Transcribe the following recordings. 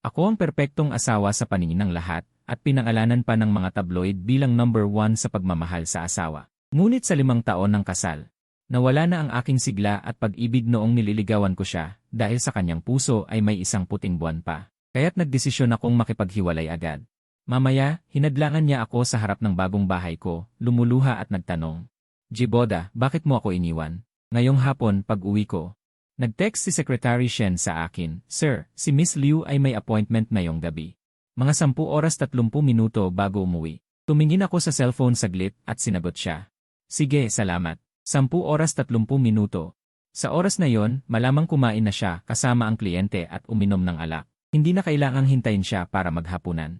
Ako ang perpektong asawa sa paningin ng lahat, at pinangalanan pa ng mga tabloid bilang #1 sa pagmamahal sa asawa. Ngunit sa 5 taon ng kasal, nawala na ang aking sigla at pag-ibig noong nililigawan ko siya, dahil sa kanyang puso ay may isang puting buwan pa. Kaya't nagdesisyon akong makipaghiwalay agad. Mamaya, hinadlangan niya ako sa harap ng bagong bahay ko, lumuluha at nagtanong, "Jiboda, bakit mo ako iniwan?" Ngayong hapon, pag-uwi ko, nag-text si Secretary Shen sa akin, "Sir, si Miss Liu ay may appointment ngayong gabi." Mga 10 oras 30 minuto bago umuwi. Tumingin ako sa cellphone saglit at sinagot siya. "Sige, salamat." 10 oras 30 minuto. Sa oras na yon, malamang kumain na siya kasama ang kliyente at uminom ng alak. Hindi na kailangang hintayin siya para maghapunan.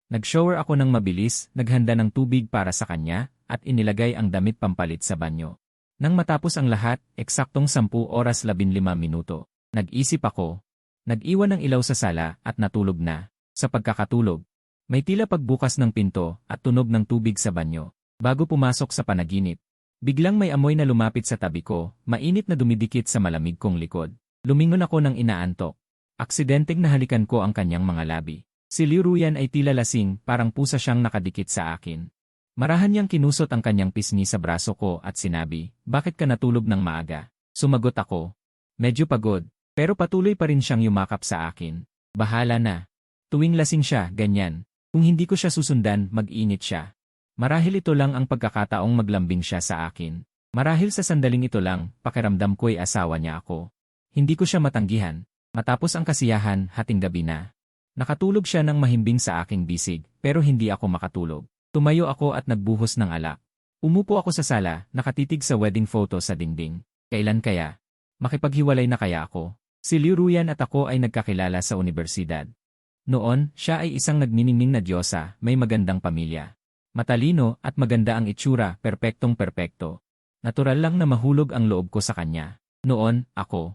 Nag-shower ako ng mabilis, naghanda ng tubig para sa kanya, at inilagay ang damit pampalit sa banyo. Nang matapos ang lahat, eksaktong 10 oras 15 minuto. Nag-isip ako. Nag-iwan ng ilaw sa sala at natulog na. Sa pagkakatulog, may tila pagbukas ng pinto at tunog ng tubig sa banyo. Bago pumasok sa panaginip, biglang may amoy na lumapit sa tabi ko, mainit na dumidikit sa malamig kong likod. Lumingon ako ng inaantok. Aksidenteng nahalikan ko ang kanyang mga labi. Si Liu Ruyan ay tila lasing, parang pusa siyang nakadikit sa akin. Marahan niyang kinusot ang kanyang pisngi sa braso ko at sinabi, "Bakit ka natulog ng maaga?" Sumagot ako. Medyo pagod, pero patuloy pa rin siyang yumakap sa akin. Bahala na. Tuwing lasing siya, ganyan. Kung hindi ko siya susundan, mag-init siya. Marahil ito lang ang pagkakataong maglambing siya sa akin. Marahil sa sandaling ito lang, pakiramdam ko'y asawa niya ako. Hindi ko siya matanggihan. Matapos ang kasiyahan, hating gabi na. Nakatulog siya ng mahimbing sa aking bisig, pero hindi ako makatulog. Tumayo ako at nagbuhos ng alak. Umupo ako sa sala, nakatitig sa wedding photo sa dingding. Kailan kaya? Makipaghiwalay na kaya ako? Si Liu Ruyan at ako ay nagkakilala sa unibersidad. Noon, siya ay isang nagniningning na diyosa, may magandang pamilya. Matalino at maganda ang itsura, perpektong-perpekto. Natural lang na mahulog ang loob ko sa kanya. Noon, ako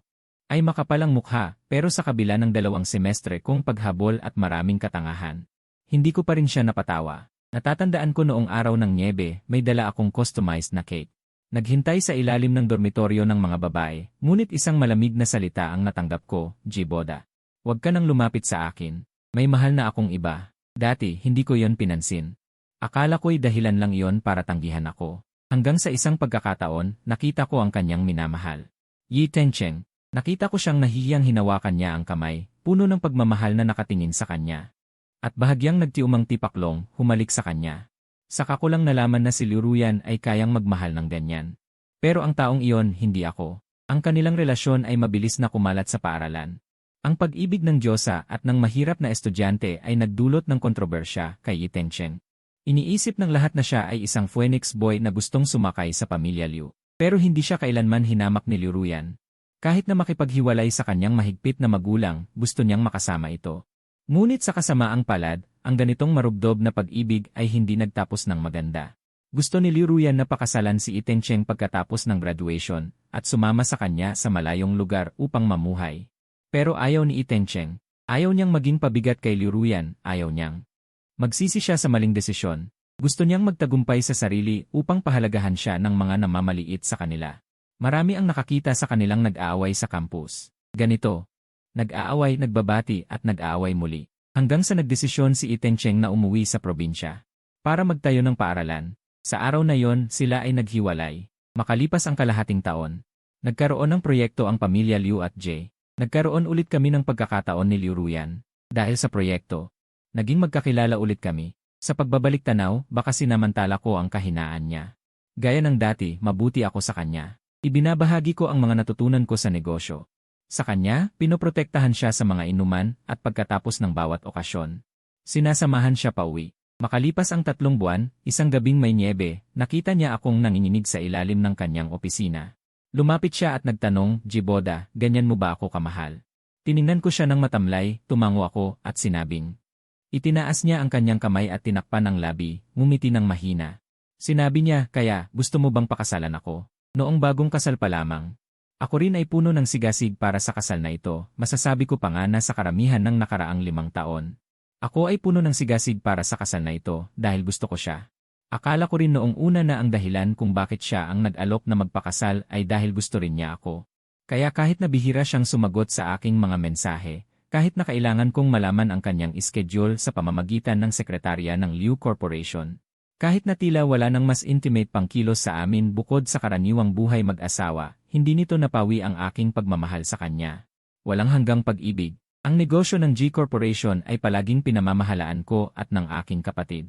ay makapalang mukha, pero sa kabila ng 2 semestre kong paghabol at maraming katangahan, hindi ko pa rin siya napatawa. Natatandaan ko noong araw ng Niebe, may dala akong customized na cake. Naghintay sa ilalim ng dormitoryo ng mga babae, ngunit isang malamig na salita ang natanggap ko, "Jiboda, huwag ka nang lumapit sa akin. May mahal na akong iba." Dati, hindi ko yon pinansin. Akala ko'y dahilan lang yon para tanggihan ako. Hanggang sa isang pagkakataon, nakita ko ang kanyang minamahal. Yi Tencheng. Nakita ko siyang nahihiyang hinawakan niya ang kamay, puno ng pagmamahal na nakatingin sa kanya. At bahagyang nagtiumang tipaklong, humalik sa kanya. Saka ko lang nalaman na si Liu Ruyan ay kayang magmahal ng ganyan. Pero ang taong iyon, hindi ako. Ang kanilang relasyon ay mabilis na kumalat sa paaralan. Ang pag-ibig ng diyosa at ng mahirap na estudyante ay nagdulot ng kontrobersya kay Yi Tencheng. Iniisip ng lahat na siya ay isang Phoenix boy na gustong sumakay sa pamilya Liu. Pero hindi siya kailanman hinamak ni Liu Ruyan. Kahit na makipaghiwalay sa kanyang mahigpit na magulang, gusto niyang makasama ito. Ngunit sa kasamaang palad, ang ganitong marubdob na pag-ibig ay hindi nagtapos ng maganda. Gusto ni Liu Ruyan na pakasalan si Yi Tencheng pagkatapos ng graduation at sumama sa kanya sa malayong lugar upang mamuhay. Pero ayaw ni Yi Tencheng. Ayaw niyang maging pabigat kay Liu Ruyan, ayaw niyang magsisi siya sa maling desisyon. Gusto niyang magtagumpay sa sarili upang pahalagahan siya ng mga namamaliit sa kanila. Marami ang nakakita sa kanilang nag-aaway sa campus. Ganito. Nag-aaway, nagbabati at nag-aaway muli. Hanggang sa nagdesisyon si Yi Tencheng na umuwi sa probinsya para magtayo ng paaralan. Sa araw na yon, sila ay naghiwalay. Makalipas ang kalahating taon, nagkaroon ng proyekto ang pamilya Liu at Jay. Nagkaroon ulit kami ng pagkakataon ni Liu Ruyan. Dahil sa proyekto, naging magkakilala ulit kami. Sa pagbabalik tanaw, baka sinamantala ko ang kahinaan niya. Gaya ng dati, mabuti ako sa kanya. Ibinabahagi ko ang mga natutunan ko sa negosyo. Sa kanya, pinoprotektahan siya sa mga inuman at pagkatapos ng bawat okasyon. Sinasamahan siya pauwi. Makalipas ang 3 buwan, isang gabing may niebe, nakita niya akong nanginginig sa ilalim ng kanyang opisina. Lumapit siya at nagtanong, "Jiboda, ganyan mo ba ako kamahal?" Tiningnan ko siya ng matamlay, tumango ako, at sinabing. Itinaas niya ang kanyang kamay at tinakpan ang labi, ngumiti ng mahina. Sinabi niya, "Kaya, gusto mo bang pakasalan ako?" Noong bagong kasal pa lamang. Ako rin ay puno ng sigasig para sa kasal na ito, masasabi ko pa nga na sa karamihan ng nakaraang 5 taon. Ako ay puno ng sigasig para sa kasal na ito dahil gusto ko siya. Akala ko rin noong una na ang dahilan kung bakit siya ang nag-alok na magpakasal ay dahil gusto rin niya ako. Kaya kahit nabihira siyang sumagot sa aking mga mensahe, Kahit na kailangan kong malaman ang kanyang schedule sa pamamagitan ng sekretarya ng Liu Corporation. Kahit na tila wala nang mas intimate pang kilos sa amin bukod sa karaniwang buhay mag-asawa, hindi nito napawi ang aking pagmamahal sa kanya. Walang hanggang pag-ibig. Ang negosyo ng G Corporation ay palaging pinamamahalaan ko at ng aking kapatid.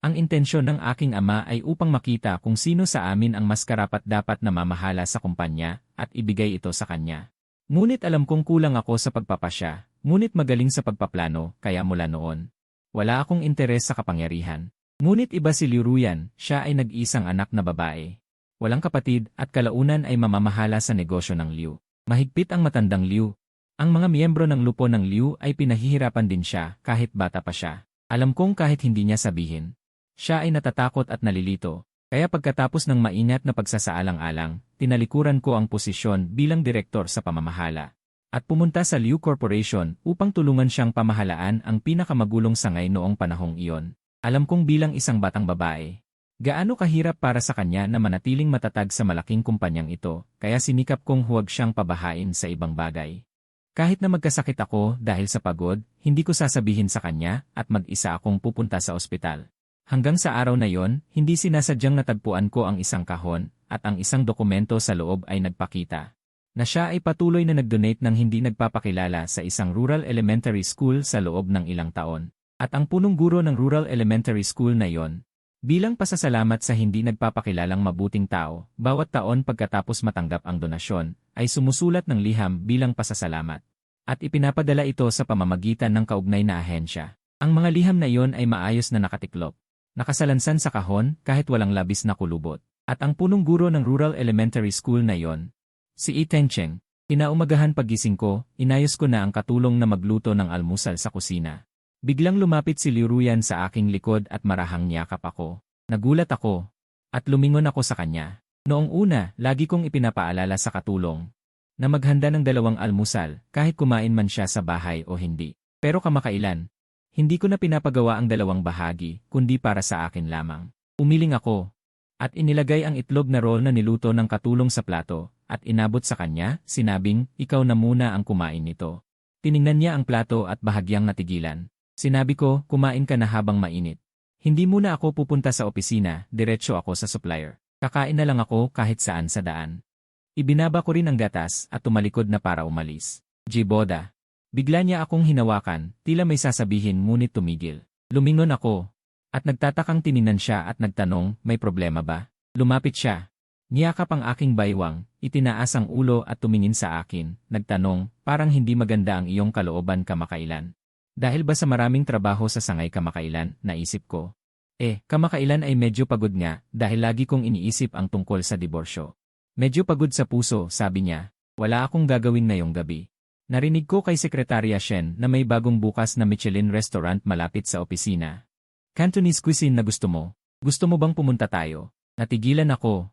Ang intensyon ng aking ama ay upang makita kung sino sa amin ang mas karapat-dapat na mamahala sa kumpanya at ibigay ito sa kanya. Ngunit alam kong kulang ako sa pagpapasya, ngunit magaling sa pagpaplano, kaya mula noon. Wala akong interes sa kapangyarihan. Ngunit iba si Liu Ruyan, siya ay nag-isang anak na babae. Walang kapatid at kalaunan ay mamamahala sa negosyo ng Liu. Mahigpit ang matandang Liu. Ang mga miyembro ng lupo ng Liu ay pinahihirapan din siya kahit bata pa siya. Alam kong kahit hindi niya sabihin. Siya ay natatakot at nalilito. Kaya pagkatapos ng maingat na pagsasaalang-alang, tinalikuran ko ang posisyon bilang direktor sa pamamahala. At pumunta sa Liu Corporation upang tulungan siyang pamahalaan ang pinakamagulong sangay noong panahong iyon. Alam kong bilang isang batang babae, gaano kahirap para sa kanya na manatiling matatag sa malaking kumpanyang ito, kaya sinikap kong huwag siyang pabahain sa ibang bagay. Kahit na magkasakit ako dahil sa pagod, hindi ko sasabihin sa kanya at mag-isa akong pupunta sa ospital. Hanggang sa araw na yon, hindi sinasadyang natagpuan ko ang isang kahon at ang isang dokumento sa loob ay nagpakita na siya ay patuloy na nag-donate ng hindi nagpapakilala sa isang rural elementary school sa loob ng ilang taon. At ang punong guro ng rural elementary school na yon, bilang pasasalamat sa hindi nagpapakilalang mabuting tao, bawat taon pagkatapos matanggap ang donasyon, ay sumusulat ng liham bilang pasasalamat. At ipinapadala ito sa pamamagitan ng kaugnay na ahensya. Ang mga liham na iyon ay maayos na nakatiklop. Nakasalansan sa kahon kahit walang labis na kulubot. At ang punong guro ng rural elementary school na yon, si Itencheng, inaumagahan pagising ko, inayos ko na ang katulong na magluto ng almusal sa kusina. Biglang lumapit si Liu Ruyan sa aking likod at marahang niyakap ako. Nagulat ako. At lumingon ako sa kanya. Noong una, lagi kong ipinapaalala sa katulong na maghanda ng 2 almusal kahit kumain man siya sa bahay o hindi. Pero kamakailan, hindi ko na pinapagawa ang 2 bahagi, kundi para sa akin lamang. Umiling ako. At inilagay ang itlog na roll na niluto ng katulong sa plato, at inabot sa kanya, sinabing, ikaw na muna ang kumain nito. Tiningnan niya ang plato at bahagyang natigilan. Sinabi ko, kumain ka na habang mainit. Hindi muna ako pupunta sa opisina, diretso ako sa supplier. Kakain na lang ako kahit saan sa daan. Ibinaba ko rin ang gatas at tumalikod na para umalis. Jiboda. Bigla niya akong hinawakan, tila may sasabihin ngunit tumigil. Lumingon ako. At nagtatakang tininan siya at nagtanong, may problema ba? Lumapit siya. Niyakap ang aking baywang, itinaas ang ulo at tumingin sa akin, nagtanong, parang hindi maganda ang iyong kalooban kamakailan. Dahil ba sa maraming trabaho sa sangay kamakailan, naisip ko. Kamakailan ay medyo pagod nga, dahil lagi kong iniisip ang tungkol sa diborsyo. Medyo pagod sa puso, sabi niya. Wala akong gagawin ngayong gabi. Narinig ko kay Sekretarya Shen na may bagong bukas na Michelin restaurant malapit sa opisina. Cantonese cuisine na gusto mo? Gusto mo bang pumunta tayo? Natigilan ako.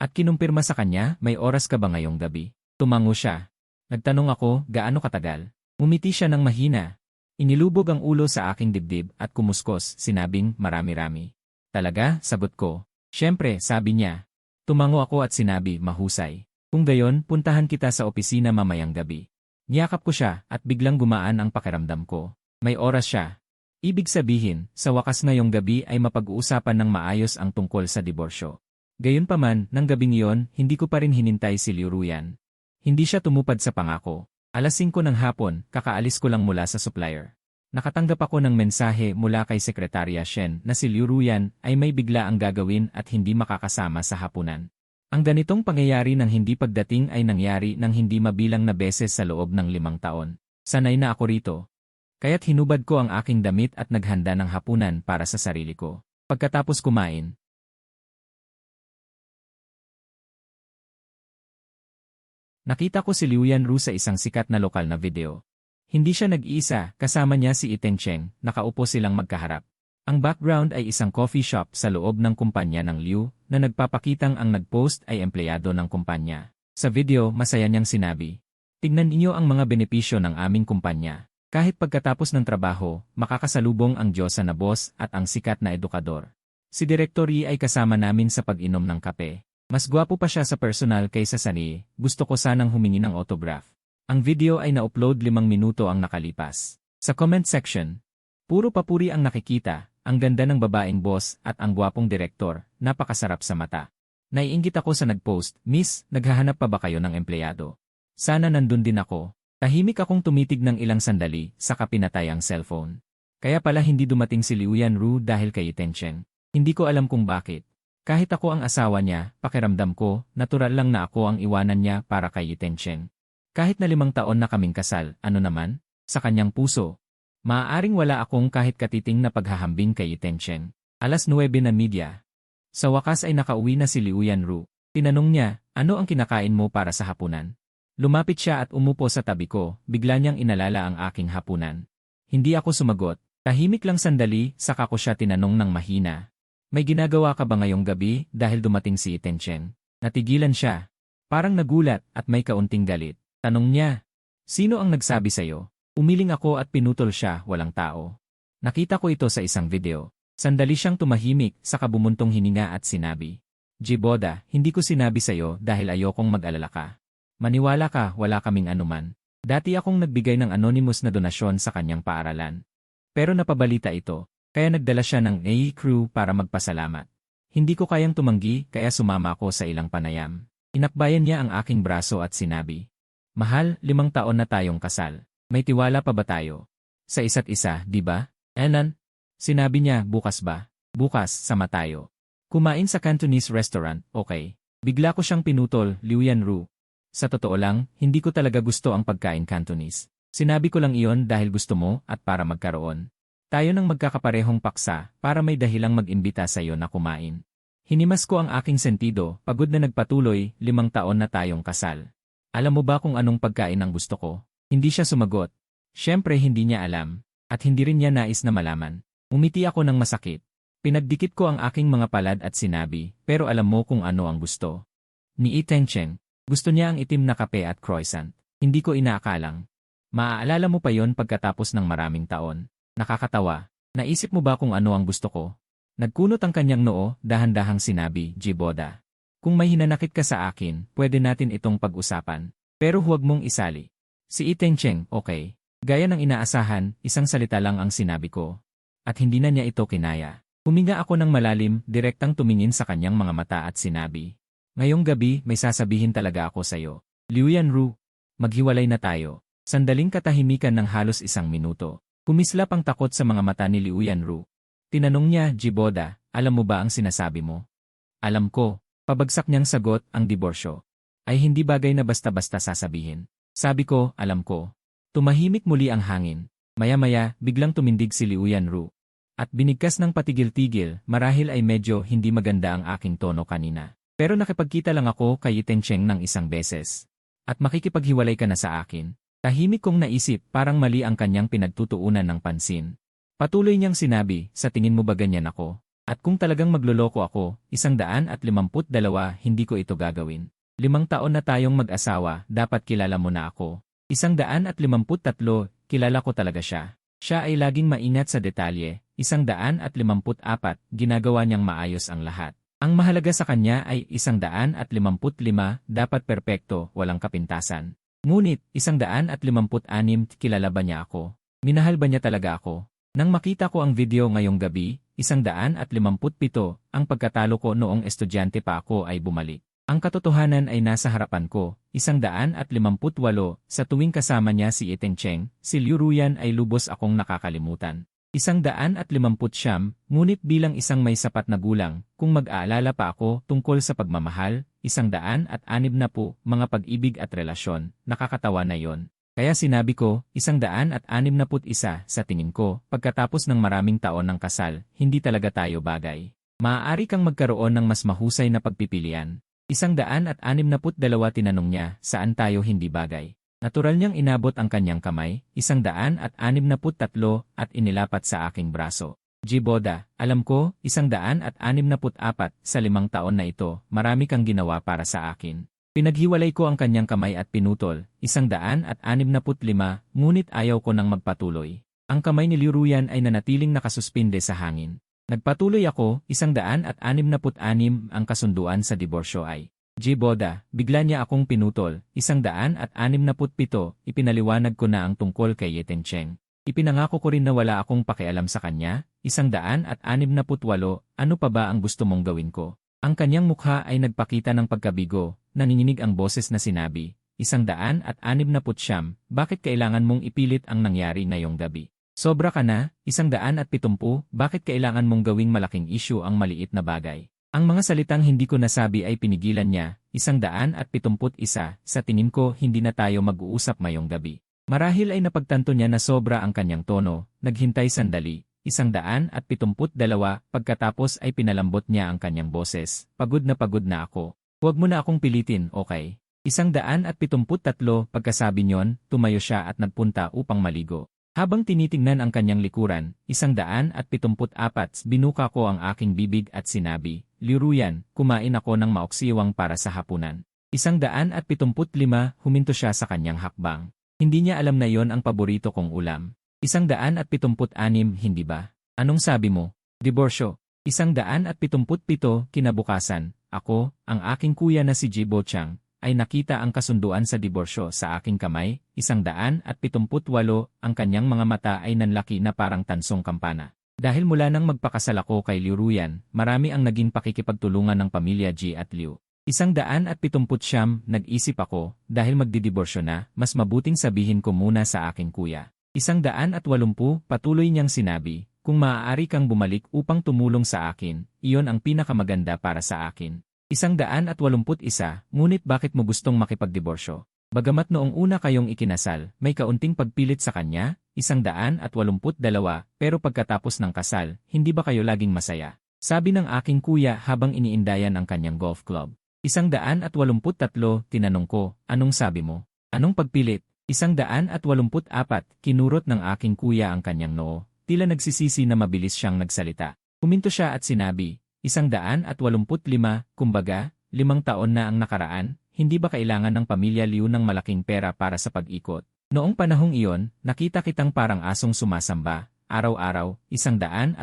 At kinumpirma sa kanya, may oras ka ba ngayong gabi? Tumango siya. Nagtanong ako, gaano katagal? Umiti siya ng mahina. Inilubog ang ulo sa aking dibdib at kumuskos, sinabing marami-rami. Talaga, sagot ko. Siyempre, sabi niya. Tumango ako at sinabi, mahusay. Kung gayon, puntahan kita sa opisina mamayang gabi. Niyakap ko siya at biglang gumaan ang pakiramdam ko. May oras siya. Ibig sabihin, sa wakas ngayong gabi ay mapag-uusapan ng maayos ang tungkol sa diborsyo. Gayunpaman, nang gabing iyon, hindi ko pa rin hinintay si Liu Ruyan. Hindi siya tumupad sa pangako. 5:00 ng hapon, kakaalis ko lang mula sa supplier. Nakatanggap ako ng mensahe mula kay Sekretarya Shen na si Liu Ruyan ay may bigla ang gagawin at hindi makakasama sa hapunan. Ang ganitong pangyayari ng hindi pagdating ay nangyari ng hindi mabilang na beses sa loob ng 5 taon. Sanay na ako rito. Kaya't hinubad ko ang aking damit at naghanda ng hapunan para sa sarili ko. Pagkatapos kumain, nakita ko si Liu Yanru sa isang sikat na lokal na video. Hindi siya nag-iisa, kasama niya si Itencheng, nakaupo silang magkaharap. Ang background ay isang coffee shop sa loob ng kumpanya ng Liu na nagpapakitang ang nag-post ay empleyado ng kumpanya. Sa video, masaya niyang sinabi, "Tignan niyo ang mga benepisyo ng aming kumpanya. Kahit pagkatapos ng trabaho, makakasalubong ang Diyosa na boss at ang sikat na edukador. Si Direktor Yi ay kasama namin sa pag-inom ng kape. Mas gwapo pa siya sa personal kaysa sa ni, gusto ko sanang humingi ng autograph." Ang video ay na-upload 5 minuto ang nakalipas. Sa comment section, puro papuri ang nakikita, ang ganda ng babaeng boss at ang gwapong direktor, napakasarap sa mata. Naiinggit ako sa nag-post, Miss, naghahanap pa ba kayo ng empleyado? Sana nandun din ako. Tahimik akong tumitig ng ilang sandali, saka pinatay ang cellphone. Kaya pala hindi dumating si Liu Yanru dahil kay Tencheng. Hindi ko alam kung bakit. Kahit ako ang asawa niya, pakiramdam ko, natural lang na ako ang iwanan niya para kay Tencheng. Kahit na 5 taon na kaming kasal, ano naman? Sa kanyang puso. Maaaring wala akong kahit katiting na paghahambing kay Tencheng. 9:00 Sa wakas ay nakauwi na si Liu Yanru. Tinanong niya, ano ang kinakain mo para sa hapunan? Lumapit siya at umupo sa tabi ko, bigla niyang inalala ang aking hapunan. Hindi ako sumagot. Tahimik lang sandali, saka ko siya tinanong ng mahina. May ginagawa ka ba ngayong gabi dahil dumating si Tencheng? Natigilan siya. Parang nagulat at may kaunting galit. Tanong niya, sino ang nagsabi sa'yo? Umiling ako at pinutol siya, walang tao. Nakita ko ito sa isang video. Sandali siyang tumahimik, saka bumuntong hininga at sinabi, Jiboda, hindi ko sinabi sa'yo dahil ayokong mag-alala ka. Maniwala ka, wala kaming anuman. Dati akong nagbigay ng anonymous na donasyon sa kanyang paaralan. Pero napabalita ito, kaya nagdala siya ng AE crew para magpasalamat. Hindi ko kayang tumanggi, kaya sumama ako sa ilang panayam. Inakbayan niya ang aking braso at sinabi, Mahal, 5 taon na tayong kasal. May tiwala pa ba tayo? Sa isa't isa, di ba? Enan? Sinabi niya, bukas ba? Bukas, sama tayo. Kumain sa Cantonese restaurant, okay. Bigla ko siyang pinutol, Liu Yanru. Sa totoo lang, hindi ko talaga gusto ang pagkain Cantonese. Sinabi ko lang iyon dahil gusto mo at para magkaroon tayo ng magkakaparehong paksa para may dahilang mag-imbita sa iyo na kumain. Hinimas ko ang aking sentido, pagod na nagpatuloy, 5 taon na tayong kasal. Alam mo ba kung anong pagkain ang gusto ko? Hindi siya sumagot. Siyempre hindi niya alam, at hindi rin niya nais na malaman. Umiti ako ng masakit. Pinagdikit ko ang aking mga palad at sinabi, pero alam mo kung ano ang gusto. Ni Tencheng, gusto niya ang itim na kape at croissant. Hindi ko inaakalang. Maaalala mo pa yon pagkatapos ng maraming taon. Nakakatawa. Naisip mo ba kung ano ang gusto ko? Nagkunot ang kanyang noo, dahan-dahang sinabi, Jiboda. Kung may hinanakit ka sa akin, pwede natin itong pag-usapan. Pero huwag mong isali. Si Tencheng, okay. Gaya ng inaasahan, isang salita lang ang sinabi ko. At hindi na niya ito kinaya. Huminga ako ng malalim, direktang tumingin sa kanyang mga mata at sinabi, Ngayong gabi, may sasabihin talaga ako sa'yo. Liu Yanru, maghiwalay na tayo. Sandaling katahimikan ng halos 1 minuto. Kumislap ang takot sa mga mata ni Liu Yanru. Tinanong niya, Jiboda, alam mo ba ang sinasabi mo? Alam ko. Pabagsak niyang sagot, ang diborsyo ay hindi bagay na basta-basta sasabihin. Sabi ko, alam ko. Tumahimik muli ang hangin. Maya-maya, biglang tumindig si Liu Yanru. At binigkas ng patigil-tigil, marahil ay medyo hindi maganda ang aking tono kanina. Pero nakipagkita lang ako kay Tencheng ng 1 beses. At makikipaghiwalay ka na sa akin. Tahimik kong naisip, parang mali ang kanyang pinagtutuunan ng pansin. Patuloy niyang sinabi, sa tingin mo ba ganyan ako? At kung talagang magloloko ako, 152, hindi ko ito gagawin. 5 taon na tayong mag-asawa, dapat kilala mo na ako. 153, kilala ko talaga siya. Siya ay laging maingat sa detalye. 154, ginagawa niyang maayos ang lahat. Ang mahalaga sa kanya ay 155, dapat perpekto, walang kapintasan. Ngunit, 156, kilala ba niya ako? Minahal ba niya talaga ako? Nang makita ko ang video ngayong gabi, 157, ang pagkatalo ko noong estudyante pa ako ay bumalik. Ang katotohanan ay nasa harapan ko, 158, sa tuwing kasama niya si Tencheng, si Liu Ruyan ay lubos akong nakakalimutan. 150, ngunit bilang isang may sapat na gulang, kung mag-aalala pa ako tungkol sa pagmamahal, 160, mga pag-ibig at relasyon, nakakatawa na yon. Kaya sinabi ko, 161, sa tingin ko, pagkatapos ng maraming taon ng kasal, hindi talaga tayo bagay. Maaari kang magkaroon ng mas mahusay na pagpipilian. 162, tinanong niya, saan tayo hindi bagay? Natural niyang inabot ang kanyang kamay, 163, at inilapat sa aking braso. Jiboda, alam ko, 164, sa 5 taon na ito, marami kang ginawa para sa akin. Pinaghiwalay ko ang kanyang kamay at pinutol, 165, ngunit ayaw ko nang magpatuloy. Ang kamay ni Liu Ruyan ay nanatiling nakasuspinde sa hangin. Nagpatuloy ako, 166, ang kasunduan sa diborsyo ay Boda, bigla niya akong pinutol, 167, ipinaliwanag ko na ang tungkol kay Ye Cheng. Ipinangako ko rin na wala akong pakialam sa kanya, 168, ano pa ba ang gusto mong gawin ko? Ang kanyang mukha ay nagpakita ng pagkabigo, nanginginig ang boses na sinabi, 169, bakit kailangan mong ipilit ang nangyari ngayong gabi? Sobra ka na, 170, bakit kailangan mong gawing malaking issue ang maliit na bagay? Ang mga salitang hindi ko nasabi ay pinigilan niya, 171, sa tingin ko hindi na tayo mag-uusap ngayong gabi. Marahil ay napagtanto niya na sobra ang kanyang tono, naghintay sandali, 172, pagkatapos ay pinalambot niya ang kanyang boses, pagod na ako. Huwag mo na akong pilitin, okay? 173, pagkasabi niyon, tumayo siya at nagpunta upang maligo. Habang tinitingnan ang kanyang likuran, 174, binuka ko ang aking bibig at sinabi, Liruyan, kumain ako ng maoksiwang para sa hapunan. 175, huminto siya sa kanyang hakbang. Hindi niya alam na yon ang paborito kong ulam. 176, hindi ba? Anong sabi mo? Diborsyo. 177, kinabukasan, ako, ang aking kuya na si Jibo Chang, ay nakita ang kasunduan sa diborsyo sa aking kamay, 178, ang kanyang mga mata ay nanlaki na parang tansong kampana. Dahil mula nang magpakasal ako kay Liu Ruyan, marami ang naging pakikipagtulungan ng pamilya Ji at Liu. 179, nag-isip ako, dahil magdidiborsyo na, mas mabuting sabihin ko muna sa aking kuya. 180, patuloy niyang sinabi, kung maaari kang bumalik upang tumulong sa akin, iyon ang pinakamaganda para sa akin. 181, ngunit bakit mo gustong makipagdiborsyo? Bagamat noong una kayong ikinasal, may kaunting pagpilit sa kanya, 182, pero pagkatapos ng kasal, hindi ba kayo laging masaya? Sabi ng aking kuya habang iniindayan ang kanyang golf club. 183, tinanong ko, anong sabi mo? Anong pagpilit? 184, kinurot ng aking kuya ang kanyang noo, tila nagsisisi na mabilis siyang nagsalita. Huminto siya at sinabi, 185, kumbaga, 5 taon na ang nakaraan, hindi ba kailangan ng pamilya Liu ng malaking pera para sa pag-ikot? Noong panahong iyon, nakita kitang parang asong sumasamba, araw-araw, 186,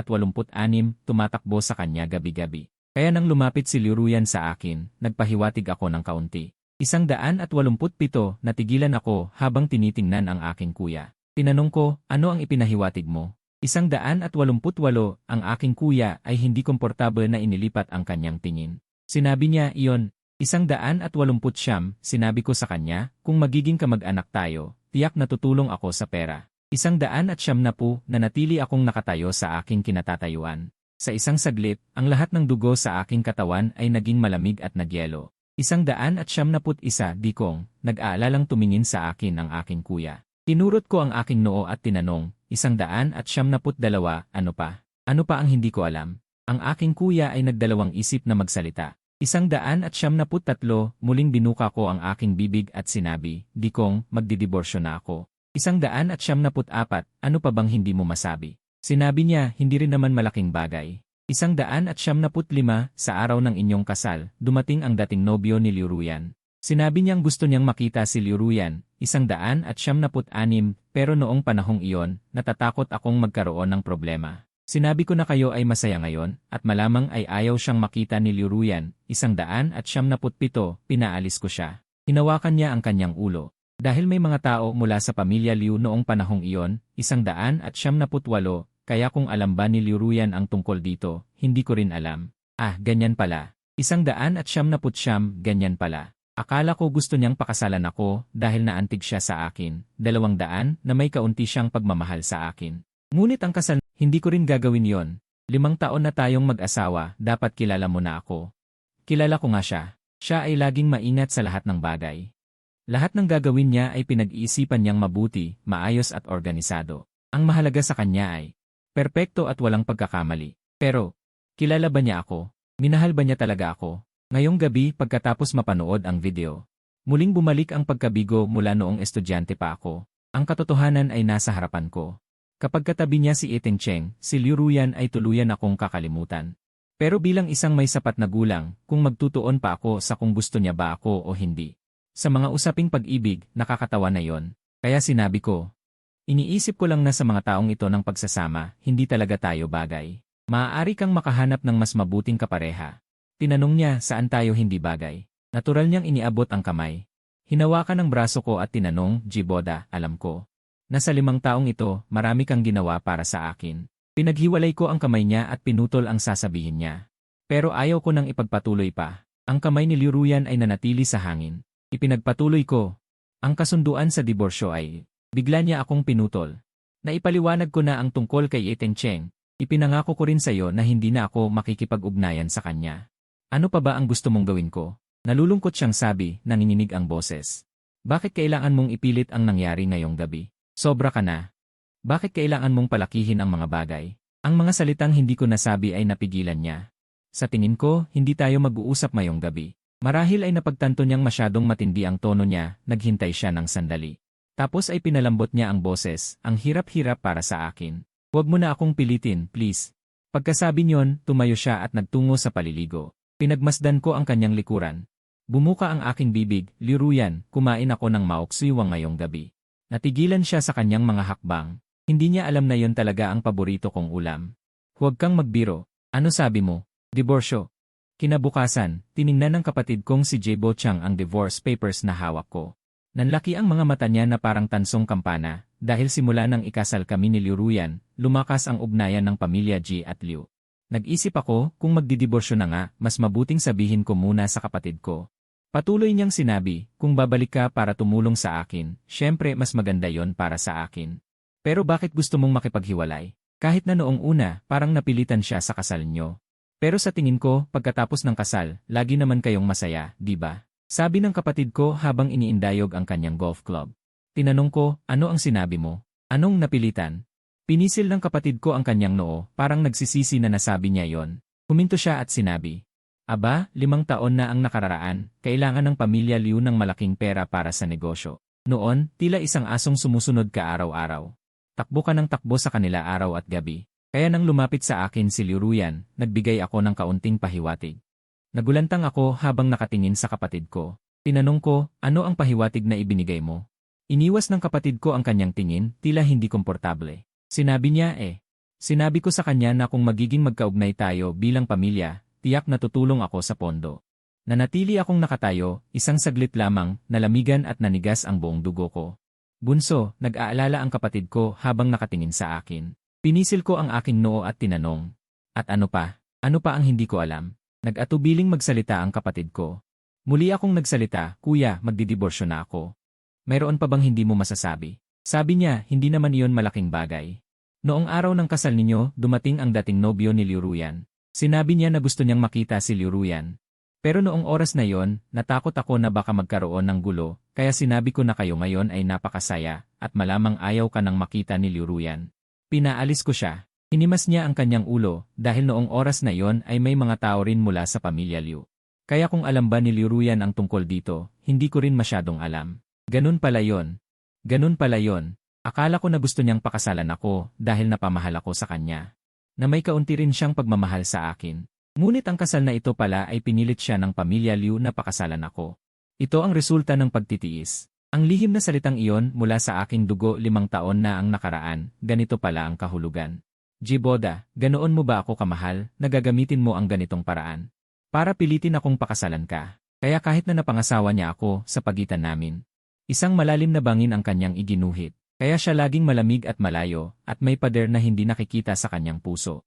tumatakbo sa kanya gabi-gabi. Kaya nang lumapit si Liu Ruyan sa akin, nagpahiwatig ako ng kaunti. 187, natigilan ako habang tinitingnan ang aking kuya. Tinanong ko, ano ang ipinahiwatig mo? 188, ang aking kuya ay hindi komportable na inilipat ang kanyang tingin. Sinabi niya iyon, 180, sinabi ko sa kanya, kung magiging kamag-anak tayo, tiyak na tutulong ako sa pera. 170, nanatili akong nakatayo sa aking kinatatayuan. Sa isang saglit, ang lahat ng dugo sa aking katawan ay naging malamig at nagyelo. 171, dikong, nag-aalalang tumingin sa akin ang aking kuya. Tinurot ko ang aking noo at tinanong, 172, ano pa? Ano pa ang hindi ko alam? Ang aking kuya ay nagdalawang isip na magsalita. 173, muling binuka ko ang aking bibig at sinabi, Dikong, magdidiborsyo na ako. 174, ano pa bang hindi mo masabi? Sinabi niya, hindi rin naman malaking bagay. 175, sa araw ng inyong kasal, dumating ang dating nobyo ni Liu Ruyan. Sinabi niyang gusto niyang makita si Liu Ruyan, 176, pero noong panahong iyon, natatakot akong magkaroon ng problema. Sinabi ko na kayo ay masaya ngayon, at malamang ay ayaw siyang makita ni Liu Ruyan, 177, pinaalis ko siya. Hinawakan niya ang kanyang ulo. Dahil may mga tao mula sa pamilya Liu noong panahong iyon, 178, kaya kung alam ba ni Liu Ruyan ang tungkol dito, hindi ko rin alam. Ah, ganyan pala. 179, ganyan pala. Akala ko gusto niyang pakasalan ako dahil naantig siya sa akin, 200 na may kaunti siyang pagmamahal sa akin. Ngunit ang kasal, hindi ko rin gagawin yon. 5 taon na tayong mag-asawa, dapat kilala mo na ako. Kilala ko nga siya. Siya ay laging maingat sa lahat ng bagay. Lahat ng gagawin niya ay pinag-iisipan niyang mabuti, maayos at organisado. Ang mahalaga sa kanya ay perpekto at walang pagkakamali. Pero, kilala ba niya ako? Minahal ba niya talaga ako? Ngayong gabi pagkatapos mapanood ang video, muling bumalik ang pagkabigo mula noong estudyante pa ako. Ang katotohanan ay nasa harapan ko. Kapag katabi niya si Cheng, si Liu Ruyan ay tuluyan akong kakalimutan. Pero bilang isang may sapat na gulang, kung magtutuon pa ako sa kung gusto niya ba ako o hindi. Sa mga usaping pag-ibig, nakakatawa na yon. Kaya sinabi ko, iniisip ko lang na sa mga taong ito ng pagsasama, hindi talaga tayo bagay. Maaari kang makahanap ng mas mabuting kapareha. Tinanong niya saan tayo hindi bagay. Natural niyang iniabot ang kamay. Hinawakan ang braso ko at tinanong, Jiboda, alam ko. Nasa 5 taong ito, marami kang ginawa para sa akin. Pinaghiwalay ko ang kamay niya at pinutol ang sasabihin niya. Pero ayaw ko nang ipagpatuloy pa. Ang kamay ni Liu Ruyan ay nanatili sa hangin. Ipinagpatuloy ko. Ang kasunduan sa diborsyo ay, bigla niya akong pinutol. Naipaliwanag ko na ang tungkol kay Ethan Cheng. Ipinangako ko rin sa iyo na hindi na ako makikipag-ugnayan sa kanya. Ano pa ba ang gusto mong gawin ko? Nalulungkot siyang sabi, nanginginig ang boses. Bakit kailangan mong ipilit ang nangyari ngayong gabi? Sobra ka na. Bakit kailangan mong palakihin ang mga bagay? Ang mga salitang hindi ko nasabi ay napigilan niya. Sa tingin ko, hindi tayo mag-uusap ngayong gabi. Marahil ay napagtanto niyang masyadong matindi ang tono niya, naghintay siya ng sandali. Tapos ay pinalambot niya ang boses, ang hirap-hirap para sa akin. Huwag mo na akong pilitin, please. Pagkasabi niyon, tumayo siya at nagtungo sa paliligo. Pinagmasdan ko ang kanyang likuran. Bumuka ang aking bibig, Liu Ruyan, kumain ako ng maoksiwang ngayong gabi. Natigilan siya sa kanyang mga hakbang. Hindi niya alam na yon talaga ang paborito kong ulam. Huwag kang magbiro. Ano sabi mo? Diborsyo. Kinabukasan, tiningnan ng kapatid kong si Jebo Chang ang divorce papers na hawak ko. Nanlaki ang mga mata niya na parang tansong kampana, dahil simula nang ikasal kami ni Liu Ruyan, lumakas ang ugnayan ng pamilya Ji at Liu. Nag-isip ako, kung magdidiborsyo na nga, mas mabuting sabihin ko muna sa kapatid ko. Patuloy niyang sinabi, kung babalik ka para tumulong sa akin, syempre mas maganda yon para sa akin. Pero bakit gusto mong makipaghiwalay? Kahit na noong una, parang napilitan siya sa kasal niyo. Pero sa tingin ko, pagkatapos ng kasal, lagi naman kayong masaya, di ba? Sabi ng kapatid ko habang iniindayog ang kanyang golf club. Tinanong ko, ano ang sinabi mo? Anong napilitan? Pinisil ng kapatid ko ang kanyang noo, parang nagsisisi na nasabi niya yon. Huminto siya at sinabi, Aba, 5 taon na ang nakararaan, kailangan ng pamilya Liu ng malaking pera para sa negosyo. Noon, tila isang asong sumusunod ka araw-araw. Takbo ka ng takbo sa kanila araw at gabi. Kaya nang lumapit sa akin si Liu Ruyan, nagbigay ako ng kaunting pahiwatig. Nagulantang ako habang nakatingin sa kapatid ko. Tinanong ko, ano ang pahiwatig na ibinigay mo? Iniwas ng kapatid ko ang kanyang tingin, tila hindi komportable. Sinabi niya Sinabi ko sa kanya na kung magiging magkaugnay tayo bilang pamilya, tiyak na tutulong ako sa pondo. Nanatili akong nakatayo, isang saglit lamang, nalamigan at nanigas ang buong dugo ko. Bunso, nag-aalala ang kapatid ko habang nakatingin sa akin. Pinisil ko ang aking noo at tinanong. At ano pa? Ano pa ang hindi ko alam? Nag-atubiling magsalita ang kapatid ko. Muli akong nagsalita, Kuya, magdidiborsyo na ako. Mayroon pa bang hindi mo masasabi? Sabi niya, hindi naman iyon malaking bagay. Noong araw ng kasal ninyo, dumating ang dating nobyo ni Liu Ruyan. Sinabi niya na gusto niyang makita si Liu Ruyan. Pero noong oras na yon, natakot ako na baka magkaroon ng gulo, kaya sinabi ko na kayo ngayon ay napakasaya, at malamang ayaw ka nang makita ni Liu Ruyan. Pinaalis ko siya. Hinimas niya ang kanyang ulo, dahil noong oras na yon ay may mga tao rin mula sa pamilya Liu. Kaya kung alam ba ni Liu Ruyan ang tungkol dito, hindi ko rin masyadong alam. Ganun pala yon. Ganun pala yon. Akala ko na gusto niyang pakasalan ako, dahil napamahal ako sa kanya. Na may kaunti rin siyang pagmamahal sa akin. Ngunit ang kasal na ito pala ay pinilit siya ng pamilya Liu na pakasalan ako. Ito ang resulta ng pagtitiis. Ang lihim na salitang iyon mula sa aking dugo 5 taon na ang nakaraan, ganito pala ang kahulugan. Jiboda, ganoon mo ba ako kamahal, na gagamitin mo ang ganitong paraan? Para pilitin akong pakasalan ka. Kaya kahit na napangasawa niya ako sa pagitan namin. Isang malalim na bangin ang kanyang iginuhit. Kaya siya laging malamig at malayo, at may pader na hindi nakikita sa kanyang puso.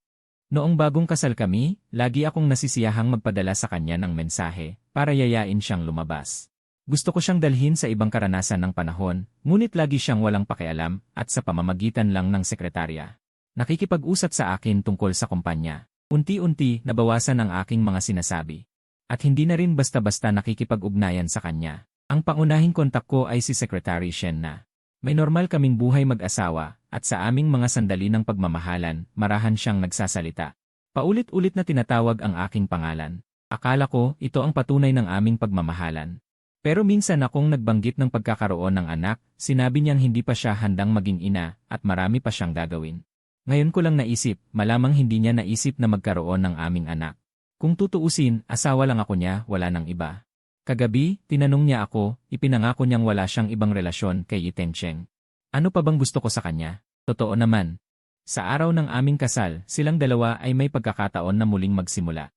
Noong bagong kasal kami, lagi akong nasisiyahang magpadala sa kanya ng mensahe, para yayain siyang lumabas. Gusto ko siyang dalhin sa ibang karanasan ng panahon, ngunit lagi siyang walang pakialam, at sa pamamagitan lang ng sekretarya. Nakikipag-usap sa akin tungkol sa kumpanya. Unti-unti, nabawasan ang aking mga sinasabi. At hindi na rin basta-basta nakikipag-ugnayan sa kanya. Ang pangunahing kontak ko ay si Secretary Shen na. May normal kaming buhay mag-asawa, at sa aming mga sandali ng pagmamahalan, marahan siyang nagsasalita. Paulit-ulit na tinatawag ang aking pangalan. Akala ko, ito ang patunay ng aming pagmamahalan. Pero minsan akong nagbanggit ng pagkakaroon ng anak, sinabi niyang hindi pa siya handang maging ina, at marami pa siyang gagawin. Ngayon ko lang naisip, malamang hindi niya naisip na magkaroon ng aming anak. Kung tutuusin, asawa lang ako niya, wala nang iba. Kagabi, tinanong niya ako, ipinangako niyang wala siyang ibang relasyon kay Ethan Cheng. Ano pa bang gusto ko sa kanya? Totoo naman. Sa araw ng aming kasal, silang dalawa ay may pagkakataon na muling magsimula.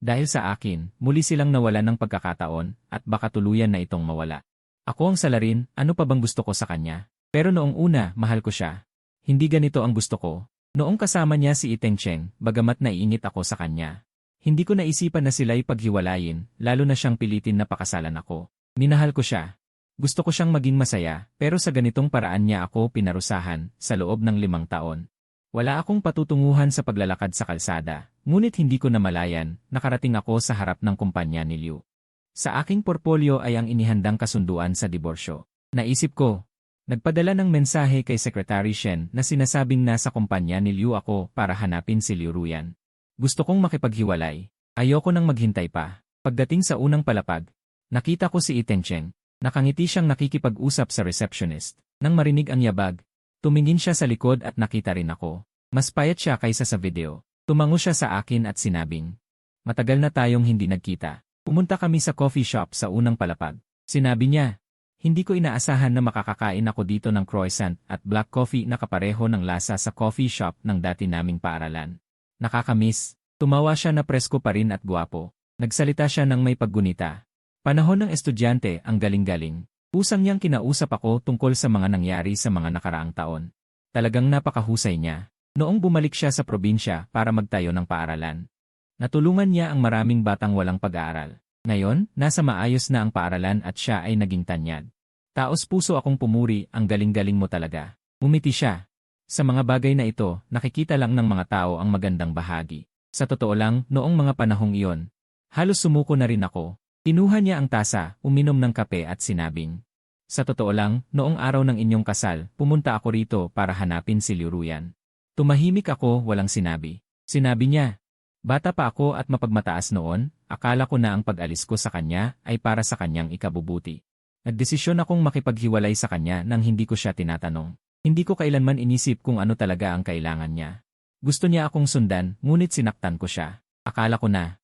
Dahil sa akin, muli silang nawalan ng pagkakataon at baka tuluyan na itong mawala. Ako ang salarin, ano pa bang gusto ko sa kanya? Pero noong una, mahal ko siya. Hindi ganito ang gusto ko. Noong kasama niya si Iteng Cheng, bagamat naiingit ako sa kanya. Hindi ko naisipan na sila'y paghiwalayin, lalo na siyang pilitin na pakasalan ako. Minahal ko siya. Gusto ko siyang maging masaya, pero sa ganitong paraan niya ako pinarusahan sa loob ng 5 taon. Wala akong patutunguhan sa paglalakad sa kalsada, ngunit hindi ko namalayan, nakarating ako sa harap ng kumpanya ni Liu. Sa aking portfolio ay ang inihandang kasunduan sa diborsyo. Naisip ko, nagpadala ng mensahe kay Secretary Shen na sinasabing nasa kumpanya ni Liu ako para hanapin si Liu Ruyan. Gusto kong makipaghiwalay. Ayoko nang maghintay pa. Pagdating sa unang palapag, nakita ko si Iteng Cheng. Nakangiti siyang nakikipag-usap sa receptionist. Nang marinig ang yabag, tumingin siya sa likod at nakita rin ako. Mas payat siya kaysa sa video. Tumango siya sa akin at sinabing, "Matagal na tayong hindi nagkita. Pumunta kami sa coffee shop sa unang palapag." Sinabi niya, "Hindi ko inaasahan na makakakain ako dito ng croissant at black coffee na kapareho ng lasa sa coffee shop ng dati naming paaralan. Nakakamiss." Tumawa siya na presko pa rin at guwapo. Nagsalita siya ng may paggunita. Panahon ng estudyante ang galing-galing. Usang niyang kinausap ako tungkol sa mga nangyari sa mga nakaraang taon. Talagang napakahusay niya. Noong bumalik siya sa probinsya para magtayo ng paaralan, natulungan niya ang maraming batang walang pag-aaral. Ngayon, nasa maayos na ang paaralan at siya ay naging tanyag. Taos puso akong pumuri, ang galing-galing mo talaga. Umiti siya. Sa mga bagay na ito, nakikita lang ng mga tao ang magandang bahagi. Sa totoo lang, noong mga panahong iyon, halos sumuko na rin ako. Kinuha niya ang tasa, uminom ng kape at sinabing, "Sa totoo lang, noong araw ng inyong kasal, pumunta ako rito para hanapin si Liu Ruyan." Tumahimik ako, walang sinabi. Sinabi niya, "Bata pa ako at mapagmataas noon, akala ko na ang pag-alis ko sa kanya ay para sa kanyang ikabubuti. Nagdesisyon akong makipaghiwalay sa kanya nang hindi ko siya tinatanong. Hindi ko kailanman inisip kung ano talaga ang kailangan niya. Gusto niya akong sundan, ngunit sinaktan ko siya. Akala ko na,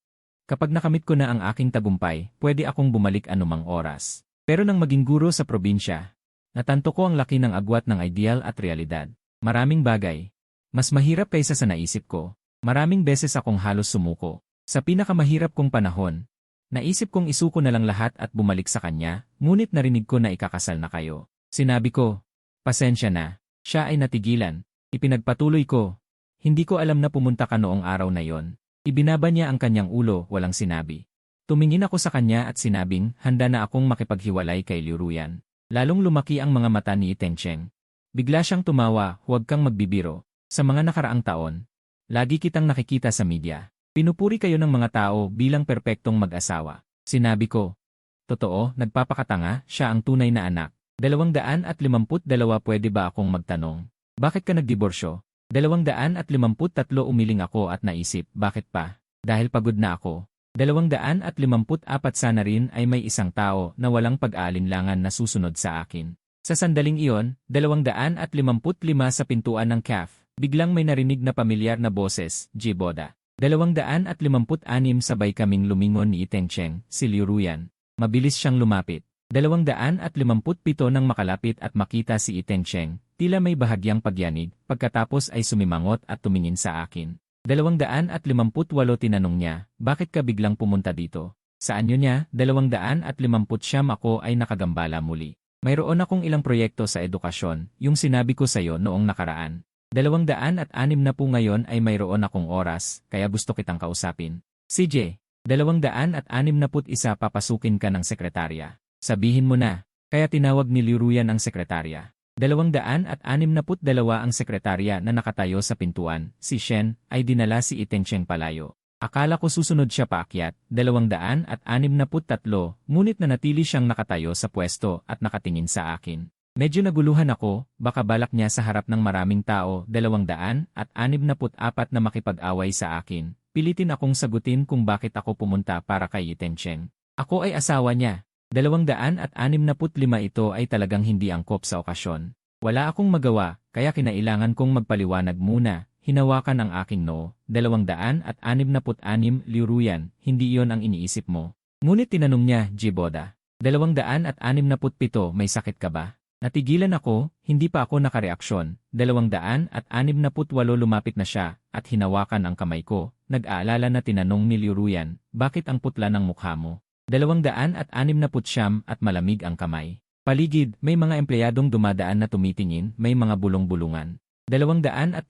kapag nakamit ko na ang aking tagumpay, pwede akong bumalik anumang oras. Pero nang maging guro sa probinsya, natanto ko ang laki ng agwat ng ideal at realidad. Maraming bagay. Mas mahirap kaysa sa naisip ko. Maraming beses akong halos sumuko. Sa pinakamahirap kong panahon, naisip kong isuko na lang lahat at bumalik sa kanya, ngunit narinig ko na ikakasal na kayo. Sinabi ko, pasensya na. Siya ay natigilan. Ipinagpatuloy ko. Hindi ko alam na pumunta ka noong araw na yon. Ibinaba niya ang kanyang ulo, walang sinabi. Tumingin ako sa kanya at sinabing, handa na akong makipaghiwalay kay Liu Ruyan. Lalong lumaki ang mga mata ni Iteng Cheng. Bigla siyang tumawa, huwag kang magbibiro. Sa mga nakaraang taon, lagi kitang nakikita sa media. Pinupuri kayo ng mga tao bilang perpektong mag-asawa. Sinabi ko, totoo, nagpapakatanga, siya ang tunay na anak. 252 pwede ba akong magtanong? Bakit ka nagdiborsyo? 253 umiling ako at naisip, bakit pa? Dahil pagod na ako. 254 sana rin ay may isang tao na walang pag-aalinlangan na susunod sa akin. Sa sandaling iyon, 255 sa pintuan ng CAF, biglang may narinig na pamilyar na boses, Jiboda. 256 sabay kaming lumingon ni Iteng Cheng, si Liu Ruyan. Mabilis siyang lumapit. 257 nang makalapit at makita si Iteng Cheng, tila may bahagyang pagyanig, pagkatapos ay sumimangot at tumingin sa akin. 258 tinanong niya, bakit ka biglang pumunta dito? Sa anyo niya, 259 ako ay nakagambala muli. Mayroon akong ilang proyekto sa edukasyon, yung sinabi ko sa'yo noong nakaraan. 206 na po ngayon ay mayroon akong oras, kaya gusto kitang kausapin. CJ, 261 papasukin ka ng sekretarya. Sabihin mo na, kaya tinawag ni Liu Ruyan ang sekretarya. 262 ang sekretarya na nakatayo sa pintuan, si Shen, ay dinala si Iteng Cheng palayo. Akala ko susunod siya paakyat, 263, ngunit nanatili siyang nakatayo sa pwesto at nakatingin sa akin. Medyo naguluhan ako, baka balak niya sa harap ng maraming tao, 264 na makipag-away sa akin. Pilitin akong sagutin kung bakit ako pumunta para kay Iteng Cheng. Ako ay asawa niya. 265 ito ay talagang hindi angkop sa okasyon. Wala akong magawa, kaya kinailangan kong magpaliwanag muna. Hinawakan ang aking noo. 266 Liu Ruyan, hindi iyon ang iniisip mo. Ngunit tinanong niya, Jiboda. 267, may sakit ka ba? Natigilan ako, hindi pa ako nakareaksyon. 268 lumapit na siya, at hinawakan ang kamay ko. Nag-aalala na tinanong ni Liuruyan, bakit ang putla ng mukha mo? 269 at malamig ang kamay. Paligid, may mga empleyadong dumadaan na tumitingin, may mga bulong-bulungan. 270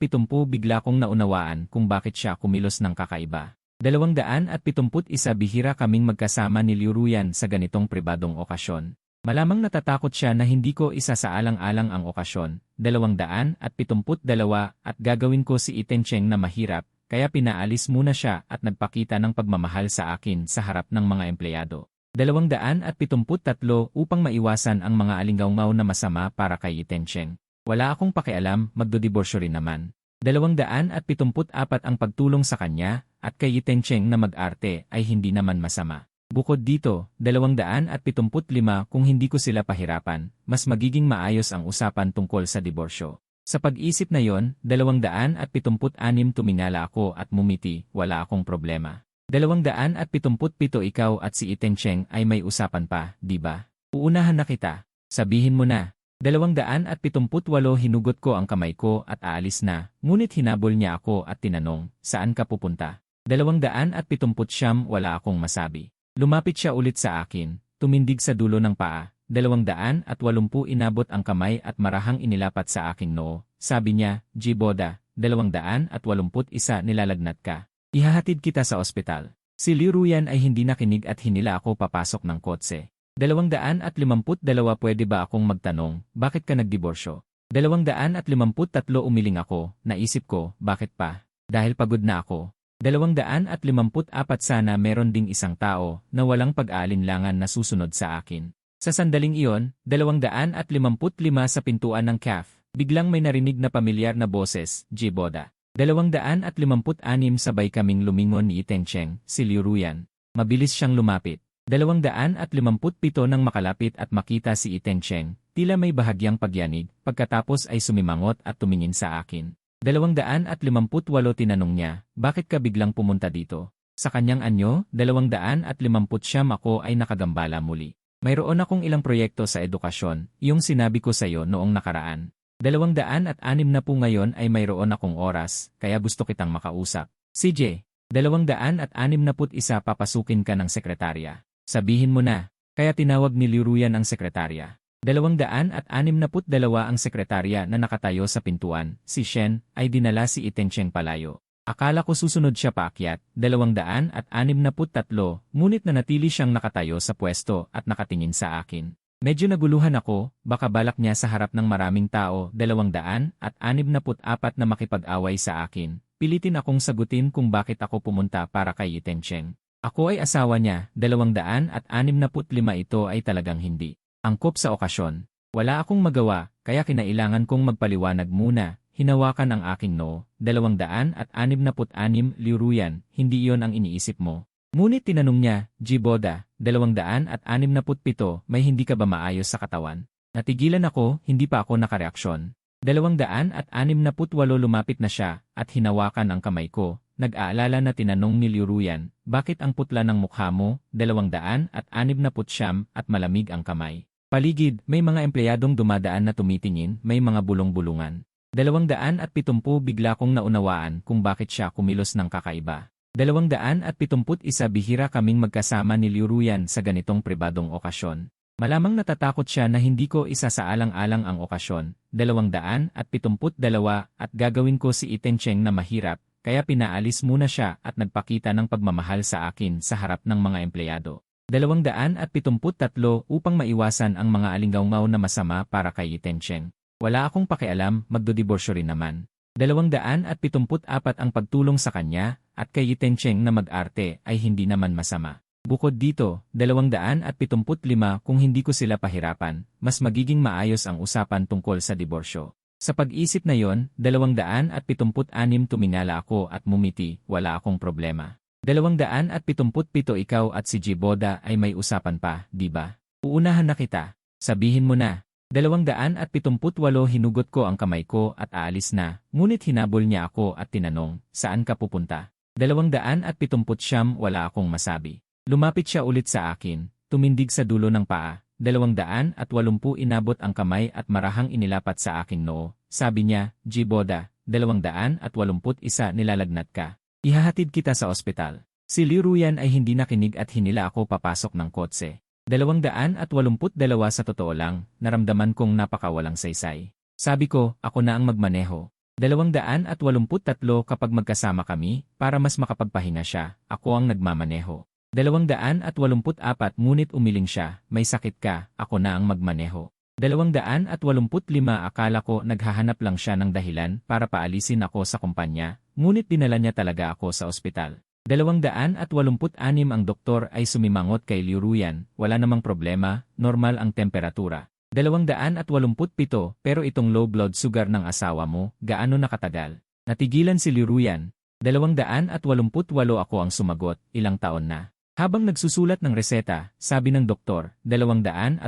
bigla kong naunawaan kung bakit siya kumilos ng kakaiba. 271 bihira kaming magkasama ni Liuruyan sa ganitong pribadong okasyon. Malamang natatakot siya na hindi ko isasaalang-alang ang okasyon. 272 at gagawin ko si Itencheng na mahirap, kaya pinaalis muna siya at nagpakita ng pagmamahal sa akin sa harap ng mga empleyado. 273 upang maiwasan ang mga alinggaw-ngaw na masama para kay Itencheng. Wala akong pakialam, magdodiborsyo rin naman. 274 ang pagtulong sa kanya, at kay Itencheng na mag-arte ay hindi naman masama. Bukod dito, 275 kung hindi ko sila pahirapan, mas magiging maayos ang usapan tungkol sa diborsyo. Sa pag-isip na yon, 276 tumingala ako at mumiti, wala akong problema. 277 ikaw at si Itencheng ay may usapan pa, di ba? Uunahan na kita. Sabihin mo na. 278 hinugot ko ang kamay ko at aalis na, ngunit hinabol niya ako at tinanong, saan ka pupunta? 279 wala akong masabi. Lumapit siya ulit sa akin, tumindig sa dulo ng paa, 280 inabot ang kamay at marahang inilapat sa aking noo. Sabi niya, Jiboda, 281 nilalagnat ka. Ihahatid kita sa ospital. Si Liuruyan ay hindi nakinig at hinila ako papasok ng kotse. 252 pwede ba akong magtanong, bakit ka nagdiborsyo? 253 umiling ako, naisip ko, bakit pa? Dahil pagod na ako. 254 sana meron ding isang tao na walang pag-aalinlangan na susunod sa akin. Sa sandaling iyon, 255 sa pintuan ng CAF, biglang may narinig na pamilyar na boses, Jiboda. 256 sabay kaming lumingon ni Itencheng, si Liuruyan. Mabilis siyang lumapit. 257 nang makalapit at makita si Itencheng, tila may bahagyang pagyanig, pagkatapos ay sumimangot at tumingin sa akin. 258 tinanong niya, bakit ka biglang pumunta dito? Sa kanyang anyo, 259 ako ay nakagambala muli. Mayroon akong ilang proyekto sa edukasyon, yung sinabi ko sa iyo noong nakaraan. 260 ngayon ay mayroon akong oras, kaya gusto kitang makausap. CJ, 261 papasukin ka ng sekretarya. Sabihin mo na, kaya tinawag ni Liuruyan ang sekretarya. 262 ang sekretarya na nakatayo sa pintuan, si Shen, ay dinala si Itencheng palayo. Akala ko susunod siya paakyat, 263, ngunit nanatili siyang nakatayo sa pwesto at nakatingin sa akin. Medyo naguluhan ako, baka balak niya sa harap ng maraming tao, 264 na makipag-away sa akin. Pilitin akong sagutin kung bakit ako pumunta para kay Itencheng. Ako ay asawa niya, 265 ito ay talagang hindi. Angkop sa okasyon. Wala akong magawa, kaya kinailangan kong magpaliwanag muna. Hinawakan ang aking noo, 266 Liuruyan, hindi iyon ang iniisip mo. Ngunit tinanong niya, Jiboda, 267, may hindi ka ba maayos sa katawan? Natigilan ako, hindi pa ako nakareaksyon. 268 lumapit na siya, at hinawakan ang kamay ko. Nag-aalala na tinanong ni Liuruyan, bakit ang putla ng mukha mo? 269 at malamig ang kamay. Paligid, may mga empleyadong dumadaan na tumitingin, may mga bulong-bulungan. 270 bigla kong naunawaan kung bakit siya kumilos ng kakaiba. 271 bihira kaming magkasama ni Liuruyan sa ganitong pribadong okasyon. Malamang natatakot siya na hindi ko isasaalang-alang ang okasyon. 272 at gagawin ko si Itencheng na mahirap, kaya pinaalis muna siya at nagpakita ng pagmamahal sa akin sa harap ng mga empleyado. 273 upang maiwasan ang mga alinggaw-ngaw na masama para kay Itencheng. Wala akong pakialam, magdodiborsyo rin naman. 274 ang pagtulong sa kanya, at kay Itencheng na mag-arte ay hindi naman masama. Bukod dito, 275 kung hindi ko sila pahirapan, mas magiging maayos ang usapan tungkol sa diborsyo. Sa pag-isip na yon, 276 tumingala ako at mumiti, wala akong problema. 277 ikaw at si Jiboda ay may usapan pa, di ba? Uunahan na kita. Sabihin mo na. 278 hinugot ko ang kamay ko at aalis na, ngunit hinabol niya ako at tinanong, saan ka pupunta? 279 wala akong masabi. Lumapit siya ulit sa akin, tumindig sa dulo ng paa, 280 inabot ang kamay at marahang inilapat sa aking noo. Sabi niya, Jiboda, 281 nilalagnat ka. Ihahatid kita sa ospital. Si Liruyan ay hindi nakinig at hinila ako papasok ng kotse. 282 sa totoo lang, naramdaman kong napakawalang saysay. Sabi ko, ako na ang magmaneho. 283 kapag magkasama kami, para mas makapagpahinga siya, ako ang nagmamaneho. 284 ngunit umiling siya, may sakit ka, ako na ang magmaneho. 285 akala ko naghahanap lang siya ng dahilan para paalisin ako sa kumpanya, ngunit dinala niya talaga ako sa ospital. 286 ang doktor ay sumimangot kay Liruyan, wala namang problema, normal ang temperatura. 287 pero itong low blood sugar ng asawa mo, gaano nakatagal? Natigilan si Liruyan. 288 ako ang sumagot, ilang taon na. Habang nagsusulat ng reseta, sabi ng doktor, 280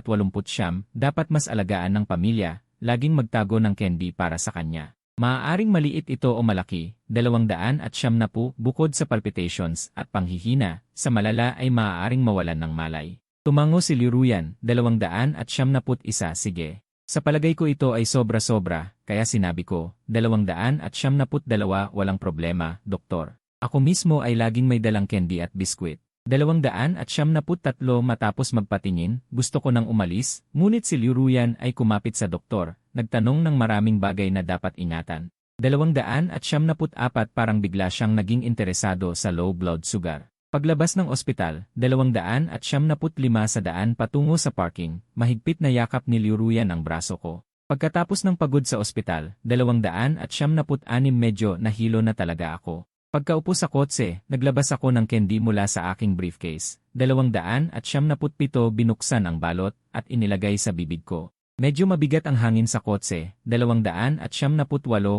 dapat mas alagaan ng pamilya, laging magtago ng candy para sa kanya. Maaaring maliit ito o malaki, 270 bukod sa palpitations at panghihina, sa malala ay maaaring mawalan ng malay. Tumango si Liruyan, 271 sige. Sa palagay ko ito ay sobra-sobra, kaya sinabi ko, 272 walang problema, doktor. Ako mismo ay laging may dalang candy at biskwit. 273 matapos magpatingin, gusto ko nang umalis, ngunit si Liruyan ay kumapit sa doktor, nagtanong ng maraming bagay na dapat ingatan. 274 parang bigla siyang naging interesado sa low blood sugar. Paglabas ng ospital, 275 sa daan patungo sa parking, mahigpit na yakap ni Liruyan ang braso ko. Pagkatapos ng pagod sa ospital, 276 medyo nahilo na talaga ako. Pagkaupo sa kotse, naglabas ako ng candy mula sa aking briefcase. 277 binuksan ang balot at inilagay sa bibig ko. Medyo mabigat ang hangin sa kotse, 278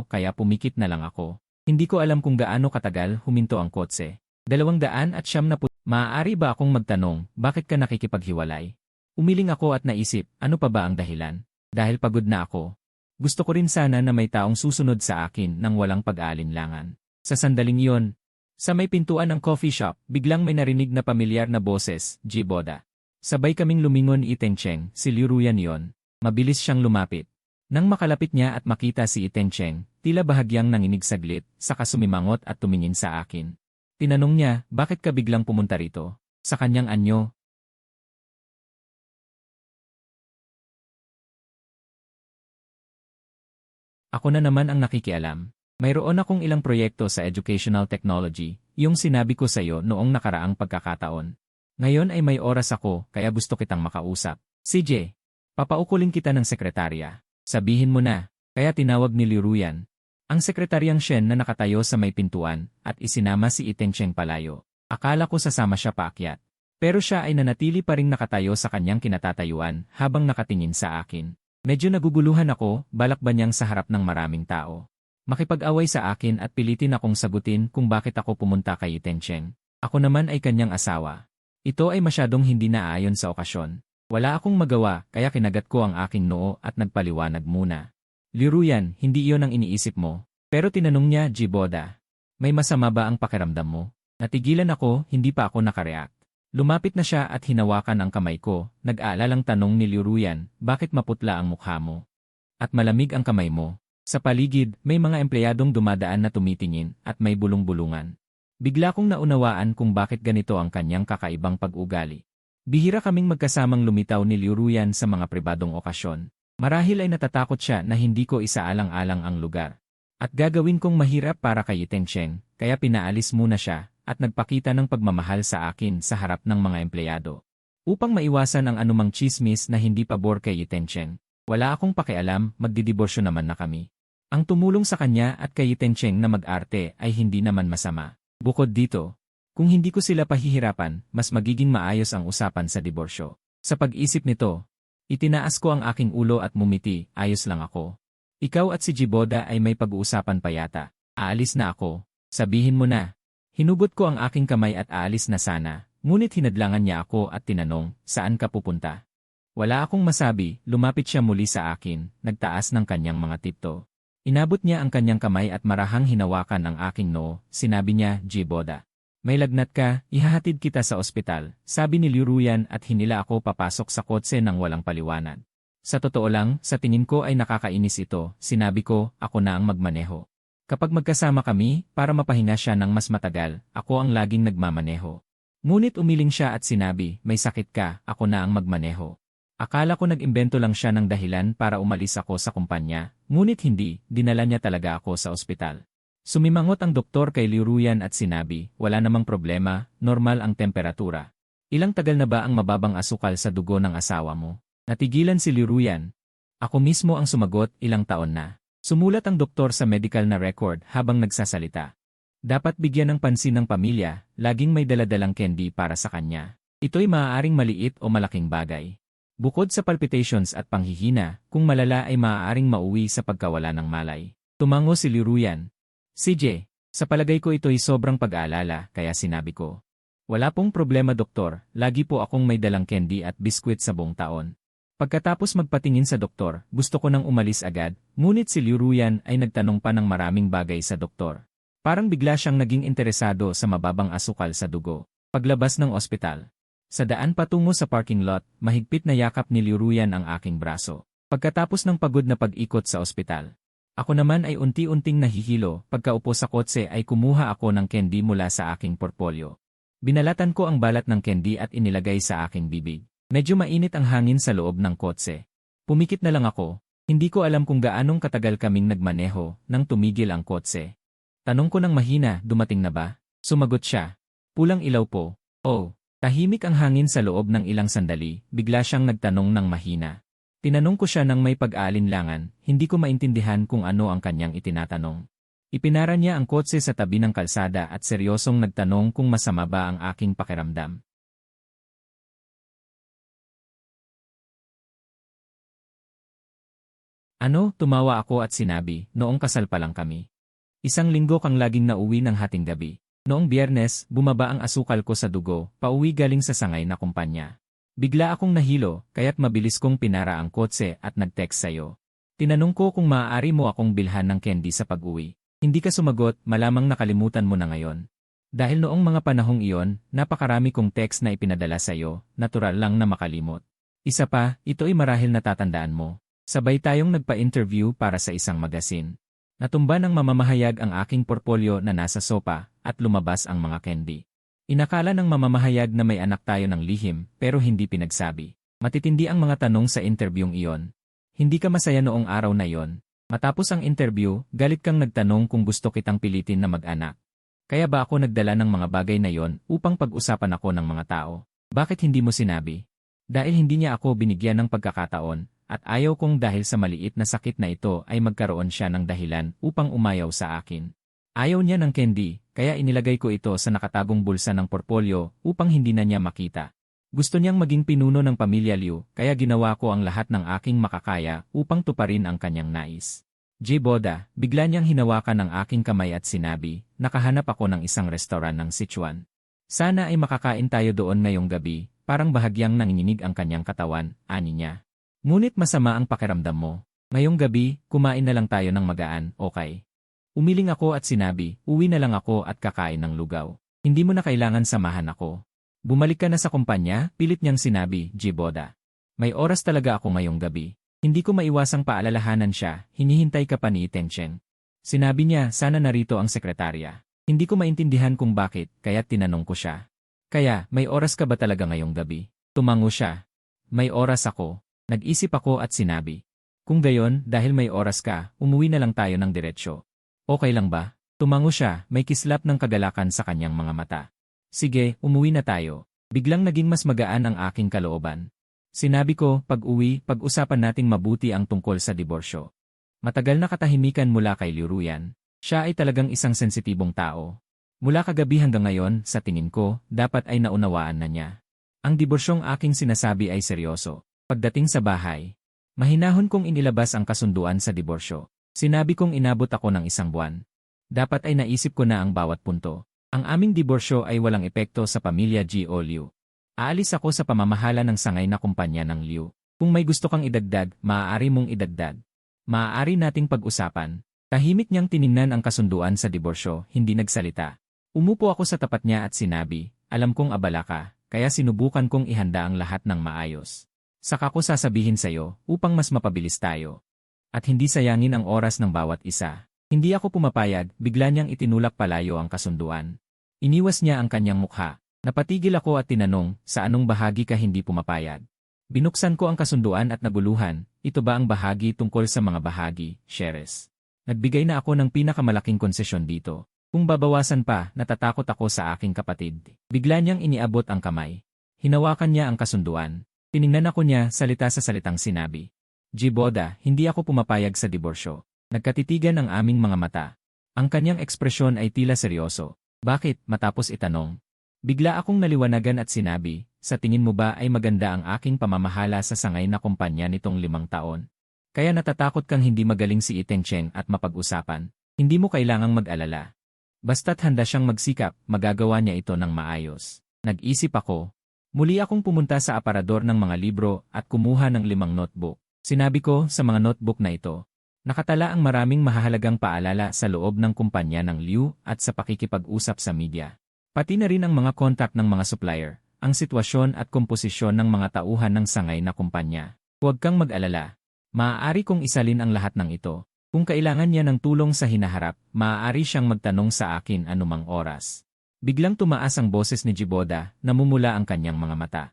kaya pumikit na lang ako. Hindi ko alam kung gaano katagal huminto ang kotse. 270 maaari ba akong magtanong, bakit ka nakikipaghiwalay? Umiling ako at naisip, ano pa ba ang dahilan? Dahil pagod na ako. Gusto ko rin sana na may taong susunod sa akin nang walang pag-aalinlangan. Sa sandaling iyon, sa may pintuan ng coffee shop, biglang may narinig na pamilyar na boses, Jiboda. Sabay kaming lumingon Itencheng, si Liruyan yon. Mabilis siyang lumapit. Nang makalapit niya at makita si Itencheng, tila bahagyang nanginig saglit, saka sumimangot at tumingin sa akin. Tinanong niya, bakit ka biglang pumunta rito? Sa kanyang anyo. Ako na naman ang nakikialam. Mayroon akong ilang proyekto sa educational technology, yung sinabi ko sa iyo noong nakaraang pagkakataon. Ngayon ay may oras ako, kaya gusto kitang makausap. CJ, papaukulin kita ng sekretarya. Sabihin mo na, kaya tinawag ni Liruyan. Ang sekretaryang Shen na nakatayo sa may pintuan, at isinama si Itencheng palayo. Akala ko sasama siya paakyat. Pero siya ay nanatili pa ring nakatayo sa kanyang kinatatayuan habang nakatingin sa akin. Medyo naguguluhan ako, balak ba niyang sa harap ng maraming tao? Makipag-away sa akin at pilitin akong sagutin kung bakit ako pumunta kay Itencheng. Ako naman ay kanyang asawa. Ito ay masyadong hindi naaayon sa okasyon. Wala akong magawa kaya kinagat ko ang aking noo at nagpaliwanag muna. Liruyan, hindi iyon ang iniisip mo. Pero tinanong niya, Jiboda, may masama ba ang pakiramdam mo? Natigilan ako, hindi pa ako nakareact. Lumapit na siya at hinawakan ang kamay ko, nag-aalalang tanong ni Liruyan, bakit maputla ang mukha mo? At malamig ang kamay mo? Sa paligid, may mga empleyadong dumadaan na tumitingin at may bulong-bulungan. Bigla kong naunawaan kung bakit ganito ang kanyang kakaibang pag-ugali. Bihira kaming magkasamang lumitaw ni Liruyan sa mga pribadong okasyon. Marahil ay natatakot siya na hindi ko isaalang-alang ang lugar. At gagawin kong mahirap para kay Itencheng, kaya pinaalis muna siya at nagpakita ng pagmamahal sa akin sa harap ng mga empleyado. Upang maiwasan ang anumang chismis na hindi pabor kay Itencheng, wala akong pakialam, magdidiborsyo naman na kami. Ang tumulong sa kanya at kay Itencheng na mag-arte ay hindi naman masama. Bukod dito, kung hindi ko sila pahihirapan, mas magiging maayos ang usapan sa diborsyo. Sa pag-isip nito, itinaas ko ang aking ulo at mumiti, ayos lang ako. Ikaw at si Jiboda ay may pag-uusapan pa yata. Aalis na ako. Sabihin mo na. Hinugot ko ang aking kamay at aalis na sana, ngunit hinadlangan niya ako at tinanong, saan ka pupunta? Wala akong masabi, lumapit siya muli sa akin, nagtaas ng kanyang mga tipto. Inabot niya ang kanyang kamay at marahang hinawakan ang aking noo, sinabi niya, Jiboda. May lagnat ka, ihahatid kita sa ospital, sabi ni Liu Ruyan at hinila ako papasok sa kotse nang walang paliwanag. Sa totoo lang, sa tingin ko ay nakakainis ito, sinabi ko, ako na ang magmaneho. Kapag magkasama kami, para mapahinga siya ng mas matagal, ako ang laging nagmamaneho. Ngunit umiling siya at sinabi, may sakit ka, ako na ang magmaneho. Akala ko nag-imbento lang siya ng dahilan para umalis ako sa kumpanya, ngunit hindi, dinala niya talaga ako sa ospital. Sumimangot ang doktor kay Liu Ruyan at sinabi, wala namang problema, normal ang temperatura. Ilang tagal na ba ang mababang asukal sa dugo ng asawa mo? Natigilan si Liu Ruyan. Ako mismo ang sumagot, ilang taon na. Sumulat ang doktor sa medical na record habang nagsasalita. Dapat bigyan ng pansin ng pamilya, laging may daladalang candy para sa kanya. Ito'y maaaring maliit o malaking bagay. Bukod sa palpitations at panghihina, kung malala ay maaaring mauwi sa pagkawala ng malay. Tumango si Liu Ruyan. CJ, sa palagay ko ito'y sobrang pag-aalala, kaya sinabi ko. Wala pong problema doktor, lagi po akong may dalang candy at biskwit sa buong taon. Pagkatapos magpatingin sa doktor, gusto ko nang umalis agad, ngunit si Liu Ruyan ay nagtanong pa ng maraming bagay sa doktor. Parang bigla siyang naging interesado sa mababang asukal sa dugo. Paglabas ng ospital. Sa daan patungo sa parking lot, mahigpit na yakap ni Liu Ruyan ang aking braso. Pagkatapos ng pagod na pag-ikot sa ospital. Ako naman ay unti-unting nahihilo, pagkaupo sa kotse ay kumuha ako ng candy mula sa aking portfolio. Binalatan ko ang balat ng candy at inilagay sa aking bibig. Medyo mainit ang hangin sa loob ng kotse. Pumikit na lang ako, hindi ko alam kung gaanong katagal kaming nagmaneho nang tumigil ang kotse. Tanong ko ng mahina, dumating na ba? Sumagot siya. Pulang ilaw po. Oh, tahimik ang hangin sa loob ng ilang sandali, bigla siyang nagtanong ng mahina. Tinanong ko siya ng may pag-aalinlangan, hindi ko maintindihan kung ano ang kanyang itinatanong. Ipinara niya ang kotse sa tabi ng kalsada at seryosong nagtanong kung masama ba ang aking pakiramdam. Ano, tumawa ako at sinabi, noong kasal pa lang kami. Isang linggo kang laging nauwi ng hating gabi. Noong Biyernes, bumaba ang asukal ko sa dugo, pauwi galing sa sangay na kumpanya. Bigla akong nahilo, kaya't mabilis kong pinara ang kotse at nag-text sa'yo. Tinanong ko kung maaari mo akong bilhan ng candy sa pag-uwi. Hindi ka sumagot, malamang nakalimutan mo na ngayon. Dahil noong mga panahong iyon, napakarami kong text na ipinadala sa'yo, natural lang na makalimot. Isa pa, ito'y marahil natatandaan mo. Sabay tayong nagpa-interview para sa isang magasin. Natumba ng mamamahayag ang aking portfolyo na nasa sopa at lumabas ang mga candy. Inakala ng mamamahayag na may anak tayo ng lihim pero hindi pinagsabi. Matitindi ang mga tanong sa interviewing iyon. Hindi ka masaya noong araw na iyon. Matapos ang interview, galit kang nagtanong kung gusto kitang pilitin na mag-anak. Kaya ba ako nagdala ng mga bagay na iyon upang pag-usapan ako ng mga tao? Bakit hindi mo sinabi? Dahil hindi niya ako binigyan ng pagkakataon at ayaw kong dahil sa maliit na sakit na ito ay magkaroon siya ng dahilan upang umayaw sa akin. Ayaw niya ng candy, kaya inilagay ko ito sa nakatagong bulsa ng portfolyo upang hindi na niya makita. Gusto niyang maging pinuno ng pamilya Liu, kaya ginawa ko ang lahat ng aking makakaya upang tuparin ang kanyang nais. J. Boda, bigla niyang hinawakan ang aking kamay at sinabi, nakahanap ako ng isang restoran ng Sichuan. Sana ay makakain tayo doon ngayong gabi, parang bahagyang nanginginig ang kanyang katawan, ani niya. Ngunit masama ang pakiramdam mo. Ngayong gabi, kumain na lang tayo ng magaan, okay? Umiling ako at sinabi, uwi na lang ako at kakain ng lugaw. Hindi mo na kailangan samahan ako. Bumalik ka na sa kumpanya, pilit niyang sinabi, J. Boda. May oras talaga ako ngayong gabi. Hindi ko maiwasang paalalahanan siya, hinihintay ka pa ni Tencheng. Sinabi niya, sana narito ang sekretarya. Hindi ko maintindihan kung bakit, kaya tinanong ko siya. Kaya, may oras ka ba talaga ngayong gabi? Tumango siya. May oras ako. Nag-isip ako at sinabi. Kung gayon, dahil may oras ka, umuwi na lang tayo ng diretsyo. Okay lang ba? Tumango siya, may kislap ng kagalakan sa kanyang mga mata. Sige, umuwi na tayo. Biglang naging mas magaan ang aking kalooban. Sinabi ko, pag-uwi, pag-usapan nating mabuti ang tungkol sa diborsyo. Matagal na katahimikan mula kay Liu Ruyan. Siya ay talagang isang sensitibong tao. Mula kagabi hanggang ngayon, sa tingin ko, dapat ay naunawaan na niya. Ang diborsyong aking sinasabi ay seryoso. Pagdating sa bahay, mahinahon kong inilabas ang kasunduan sa diborsyo. Sinabi kong inabot ako ng isang buwan. Dapat ay naisip ko na ang bawat punto. Ang aming diborsyo ay walang epekto sa pamilya G.O. Liu. Aalis ako sa pamamahala ng sangay na kumpanya ng Liu. Kung may gusto kang idagdag, maaari mong idagdag. Maaari nating pag-usapan. Tahimik niyang tiningnan ang kasunduan sa diborsyo, hindi nagsalita. Umupo ako sa tapat niya at sinabi, alam kong abala ka, kaya sinubukan kong ihanda ang lahat ng maayos. Saka ko sasabihin sa'yo upang mas mapabilis tayo. At hindi sayangin ang oras ng bawat isa. Hindi ako pumapayag, bigla niyang itinulak palayo ang kasunduan. Iniwas niya ang kanyang mukha. Napatigil ako at tinanong, sa anong bahagi ka hindi pumapayag? Binuksan ko ang kasunduan at naguluhan, ito ba ang bahagi tungkol sa mga bahagi, Sheres? Nagbigay na ako ng pinakamalaking konsesyon dito. Kung babawasan pa, natatakot ako sa aking kapatid. Bigla niyang iniabot ang kamay. Hinawakan niya ang kasunduan. Tiningnan ako niya, salita sa salitang sinabi. Jiboda, hindi ako pumapayag sa diborsyo. Nagkatitigan ang aming mga mata. Ang kanyang ekspresyon ay tila seryoso. Bakit? Matapos itanong. Bigla akong naliwanagan at sinabi, sa tingin mo ba ay maganda ang aking pamamahala sa sangay na kumpanya nitong 5 taon? Kaya natatakot kang hindi magaling si Iteng Cheng at mapag-usapan. Hindi mo kailangang mag-alala. Basta't handa siyang magsikap, magagawa niya ito ng maayos. Nag-isip ako. Muli akong pumunta sa aparador ng mga libro at kumuha ng 5 notebook. Sinabi ko sa mga notebook na ito, nakatala ang maraming mahahalagang paalala sa loob ng kumpanya ng Liu at sa pakikipag-usap sa media. Pati na rin ang mga contact ng mga supplier, ang sitwasyon at komposisyon ng mga tauhan ng sangay na kumpanya. Huwag kang mag-alala. Maaari kong isalin ang lahat ng ito. Kung kailangan niya ng tulong sa hinaharap, maaari siyang magtanong sa akin anumang oras. Biglang tumaas ang boses ni Jiboda, namumula ang kanyang mga mata.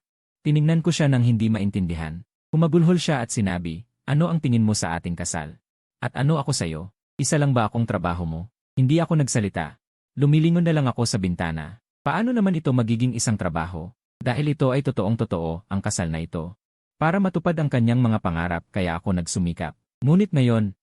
Tiningnan ko siya nang hindi maintindihan. Humagulhol siya at sinabi, ano ang tingin mo sa ating kasal? At ano ako sa'yo? Isa lang ba akong trabaho mo? Hindi ako nagsalita. Lumilingon na lang ako sa bintana. Paano naman ito magiging isang trabaho? Dahil ito ay totoong-totoo, ang kasal na ito. Para matupad ang kanyang mga pangarap kaya ako nagsumikap. Ngunit ngayon,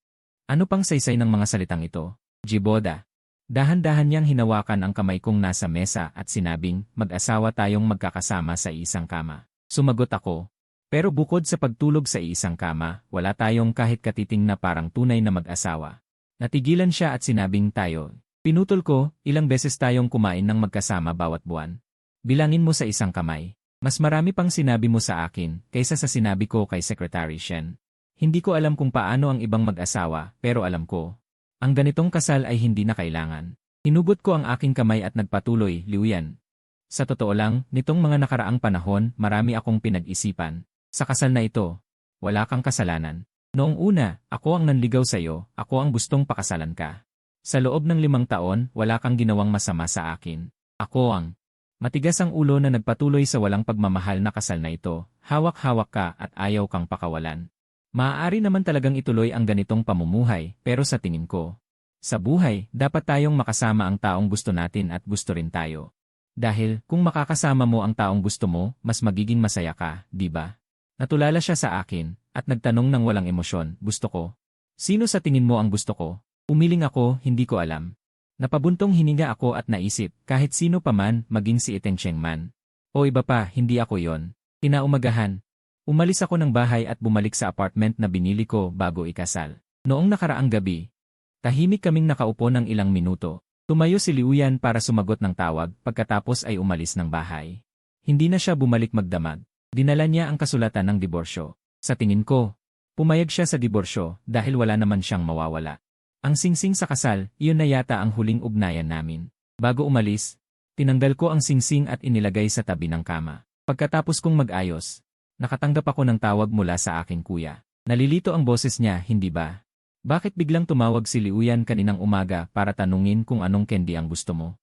ano pang saysay ng mga salitang ito? Jiboda. Dahan-dahan niyang hinawakan ang kamay kong nasa mesa at sinabing, mag-asawa tayong magkakasama sa isang kama. Sumagot ako. Pero bukod sa pagtulog sa isang kama, wala tayong kahit katiting na parang tunay na mag-asawa. Natigilan siya at sinabing tayo. Pinutol ko, ilang beses tayong kumain ng magkasama bawat buwan. Bilangin mo sa isang kamay. Mas marami pang sinabi mo sa akin kaysa sa sinabi ko kay Secretary Shen. Hindi ko alam kung paano ang ibang mag-asawa, pero alam ko. Ang ganitong kasal ay hindi na kailangan. Hinugot ko ang aking kamay at nagpatuloy, Liuyan. Sa totoo lang, nitong mga nakaraang panahon, marami akong pinag-isipan. Sa kasal na ito, wala kang kasalanan. Noong una, ako ang nanligaw sa iyo, ako ang gustong pakasalan ka. Sa loob ng 5 taon, wala kang ginawang masama sa akin. Ako ang matigas ang ulo na nagpatuloy sa walang pagmamahal na kasal na ito, hawak-hawak ka at ayaw kang pakawalan. Maaari naman talagang ituloy ang ganitong pamumuhay, pero sa tingin ko, sa buhay, dapat tayong makasama ang taong gusto natin at gusto rin tayo. Dahil, kung makakasama mo ang taong gusto mo, mas magiging masaya ka, di ba? Natulala siya sa akin, at nagtanong ng walang emosyon, gusto ko. Sino sa tingin mo ang gusto ko? Umiling ako, hindi ko alam. Napabuntong hininga ako at naisip, kahit sino pa man, maging si Iteng Cheng man. O iba pa, hindi ako yon. Kinaumagahan. Umalis ako ng bahay at bumalik sa apartment na binili ko bago ikasal. Noong nakaraang gabi, tahimik kaming nakaupo ng ilang minuto. Tumayo si Liuyan para sumagot ng tawag pagkatapos ay umalis ng bahay. Hindi na siya bumalik magdamag. Dinala niya ang kasulatan ng diborsyo. Sa tingin ko, pumayag siya sa diborsyo dahil wala naman siyang mawawala. Ang singsing sa kasal, iyon na yata ang huling ugnayan namin. Bago umalis, tinanggal ko ang singsing at inilagay sa tabi ng kama. Pagkatapos kong mag-ayos, nakatanggap ako ng tawag mula sa aking kuya. Nalilito ang boses niya, hindi ba? Bakit biglang tumawag si Liuyan kaninang umaga para tanungin kung anong candy ang gusto mo?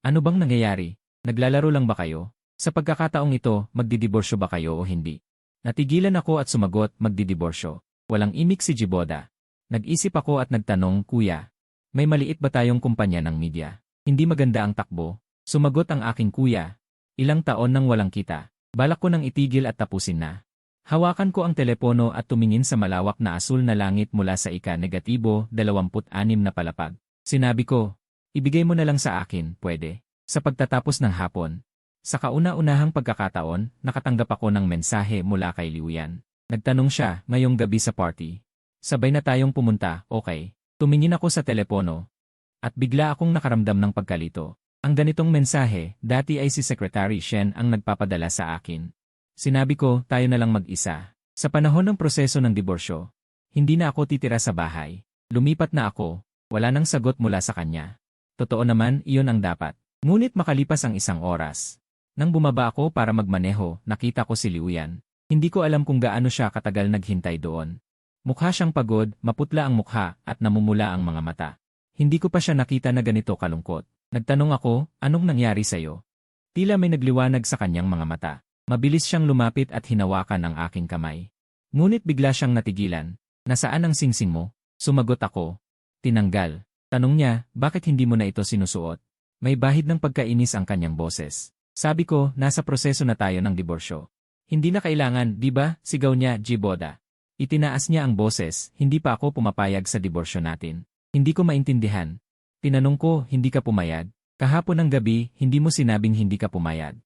Ano bang nangyayari? Naglalaro lang ba kayo? Sa pagkakataong ito, magdidiborsyo ba kayo o hindi? Natigilan ako at sumagot, magdidiborsyo. Walang imik si Jiboda. Nag-isip ako at nagtanong, kuya, may maliit ba tayong kumpanya ng media? Hindi maganda ang takbo? Sumagot ang aking kuya. Ilang taon nang walang kita. Balak ko nang itigil at tapusin na. Hawakan ko ang telepono at tumingin sa malawak na asul na langit mula sa ika-26 na palapag. Sinabi ko, ibigay mo na lang sa akin, pwede. Sa pagtatapos ng hapon. Sa kauna-unahang pagkakataon, nakatanggap ako ng mensahe mula kay Liuyan. Nagtanong siya, ngayong gabi sa party. Sabay na tayong pumunta, okay. Tumingin ako sa telepono. At bigla akong nakaramdam ng pagkalito. Ang ganitong mensahe, dati ay si Secretary Shen ang nagpapadala sa akin. Sinabi ko, tayo na lang mag-isa. Sa panahon ng proseso ng diborsyo, hindi na ako titira sa bahay. Lumipat na ako, wala nang sagot mula sa kanya. Totoo naman, iyon ang dapat. Ngunit makalipas ang 1 oras. Nang bumaba ako para magmaneho, nakita ko si Liuyan. Hindi ko alam kung gaano siya katagal naghintay doon. Mukha siyang pagod, maputla ang mukha, at namumula ang mga mata. Hindi ko pa siya nakita na ganito kalungkot. Nagtanong ako, anong nangyari sa'yo? Tila may nagliwanag sa kanyang mga mata. Mabilis siyang lumapit at hinawakan ang aking kamay. Ngunit bigla siyang natigilan. Nasaan ang singsing mo? Sumagot ako. Tinanggal. Tanong niya, bakit hindi mo na ito sinusuot? May bahid ng pagkainis ang kanyang boses. Sabi ko, nasa proseso na tayo ng diborsyo. Hindi na kailangan, di ba? Sigaw niya, Jiboda. Itinaas niya ang boses, hindi pa ako pumapayag sa diborsyo natin. Hindi ko maintindihan. Tinanong ko, hindi ka pumayag? Kahapon ng gabi, hindi mo sinabing hindi ka pumayag.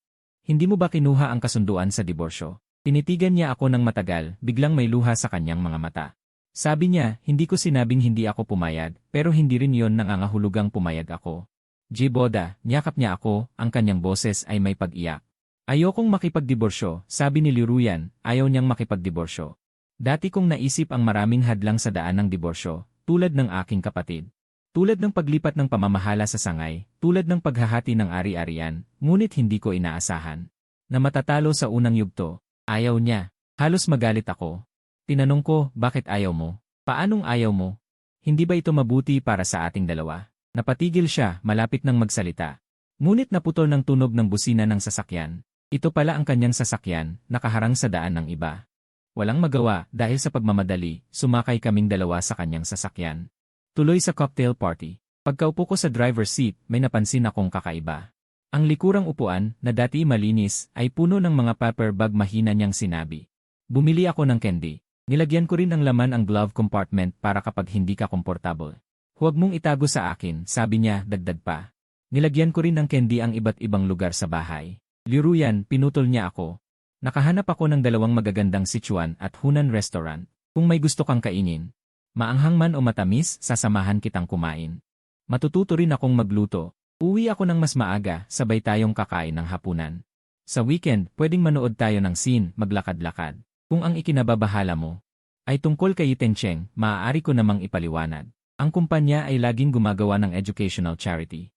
Hindi mo ba kinuha ang kasunduan sa diborsyo? Tinitigan niya ako ng matagal, biglang may luha sa kanyang mga mata. Sabi niya, hindi ko sinabing hindi ako pumayag, pero hindi rin yon nangangahulugang pumayag ako. Jiboda, niyakap niya ako, ang kanyang boses ay may pag-iyak. Ayokong makipagdiborsyo, sabi ni Liruyan, ayaw niyang makipagdiborsyo. Dati kong naisip ang maraming hadlang sa daan ng diborsyo, tulad ng aking kapatid. Tulad ng paglipat ng pamamahala sa sangay, tulad ng paghahati ng ari-arian, ngunit hindi ko inaasahan. Na matatalo sa unang yugto, ayaw niya. Halos magalit ako. Tinanong ko, bakit ayaw mo? Paanong ayaw mo? Hindi ba ito mabuti para sa ating dalawa? Napatigil siya, malapit nang magsalita. Ngunit naputol ng tunog ng busina ng sasakyan. Ito pala ang kanyang sasakyan, nakaharang sa daan ng iba. Walang magawa, dahil sa pagmamadali, sumakay kaming dalawa sa kanyang sasakyan. Tuloy sa cocktail party. Pagkaupo ko sa driver's seat, may napansin akong kakaiba. Ang likurang upuan, na dati malinis, ay puno ng mga paper bag. Mahina niyang sinabi. Bumili ako ng candy. Nilagyan ko rin ng laman ang glove compartment para kapag hindi ka komportable. Huwag mong itago sa akin, sabi niya, dagdag pa. Nilagyan ko rin ng candy ang iba't ibang lugar sa bahay. Liruyan, pinutol niya ako. Nakahanap ako ng 2 magagandang Sichuan at Hunan restaurant. Kung may gusto kang kainin, maanghang man o matamis, sasamahan kitang kumain. Matututo rin akong magluto. Uwi ako ng mas maaga, sabay tayong kakain ng hapunan. Sa weekend, pwedeng manood tayo ng scene, maglakad-lakad. Kung ang ikinababahala mo ay tungkol kay Tencheng, maaari ko namang ipaliwanag. Ang kumpanya ay laging gumagawa ng educational charity.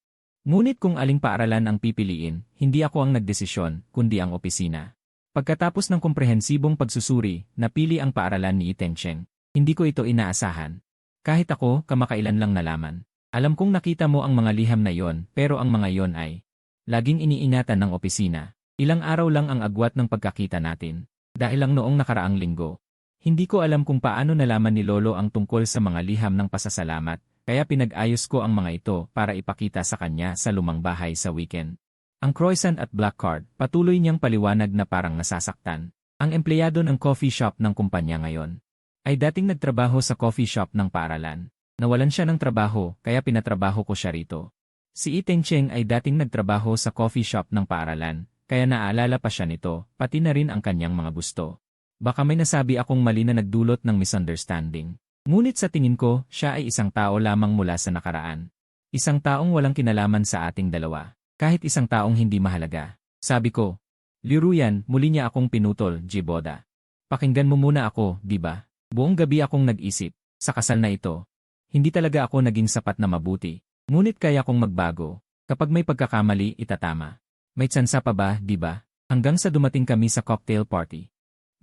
Ngunit kung aling paaralan ang pipiliin, hindi ako ang nagdesisyon, kundi ang opisina. Pagkatapos ng komprehensibong pagsusuri, napili ang paaralan ni Tencheng. Hindi ko ito inaasahan. Kahit ako, kamakailan lang nalaman. Alam kong nakita mo ang mga liham na yon, pero ang mga yon ay laging iniingatan ng opisina. Ilang araw lang ang agwat ng pagkakita natin. Dahil lang noong nakaraang linggo. Hindi ko alam kung paano nalaman ni Lolo ang tungkol sa mga liham ng pasasalamat, kaya pinag-ayos ko ang mga ito para ipakita sa kanya sa lumang bahay sa weekend. Ang croissant at black card, patuloy niyang paliwanag na parang nasasaktan. Ang empleyado ng coffee shop ng kumpanya ngayon ay dating nagtrabaho sa coffee shop ng paaralan. Nawalan siya ng trabaho, kaya pinatrabaho ko siya rito. Si Tencheng ay dating nagtrabaho sa coffee shop ng paaralan, kaya naaalala pa siya nito, pati na rin ang kanyang mga gusto. Baka may nasabi akong mali na nagdulot ng misunderstanding. Ngunit sa tingin ko, siya ay isang tao lamang mula sa nakaraan. Isang taong walang kinalaman sa ating dalawa. Kahit isang taong hindi mahalaga. Sabi ko, Liruyan, muli niya akong pinutol, Jiboda. Pakinggan mo muna ako, di ba? Buong gabi akong nag-isip, sa kasal na ito. Hindi talaga ako naging sapat na mabuti. Ngunit kaya kong magbago. Kapag may pagkakamali, itatama. May tsansa pa ba, di ba? Hanggang sa dumating kami sa cocktail party.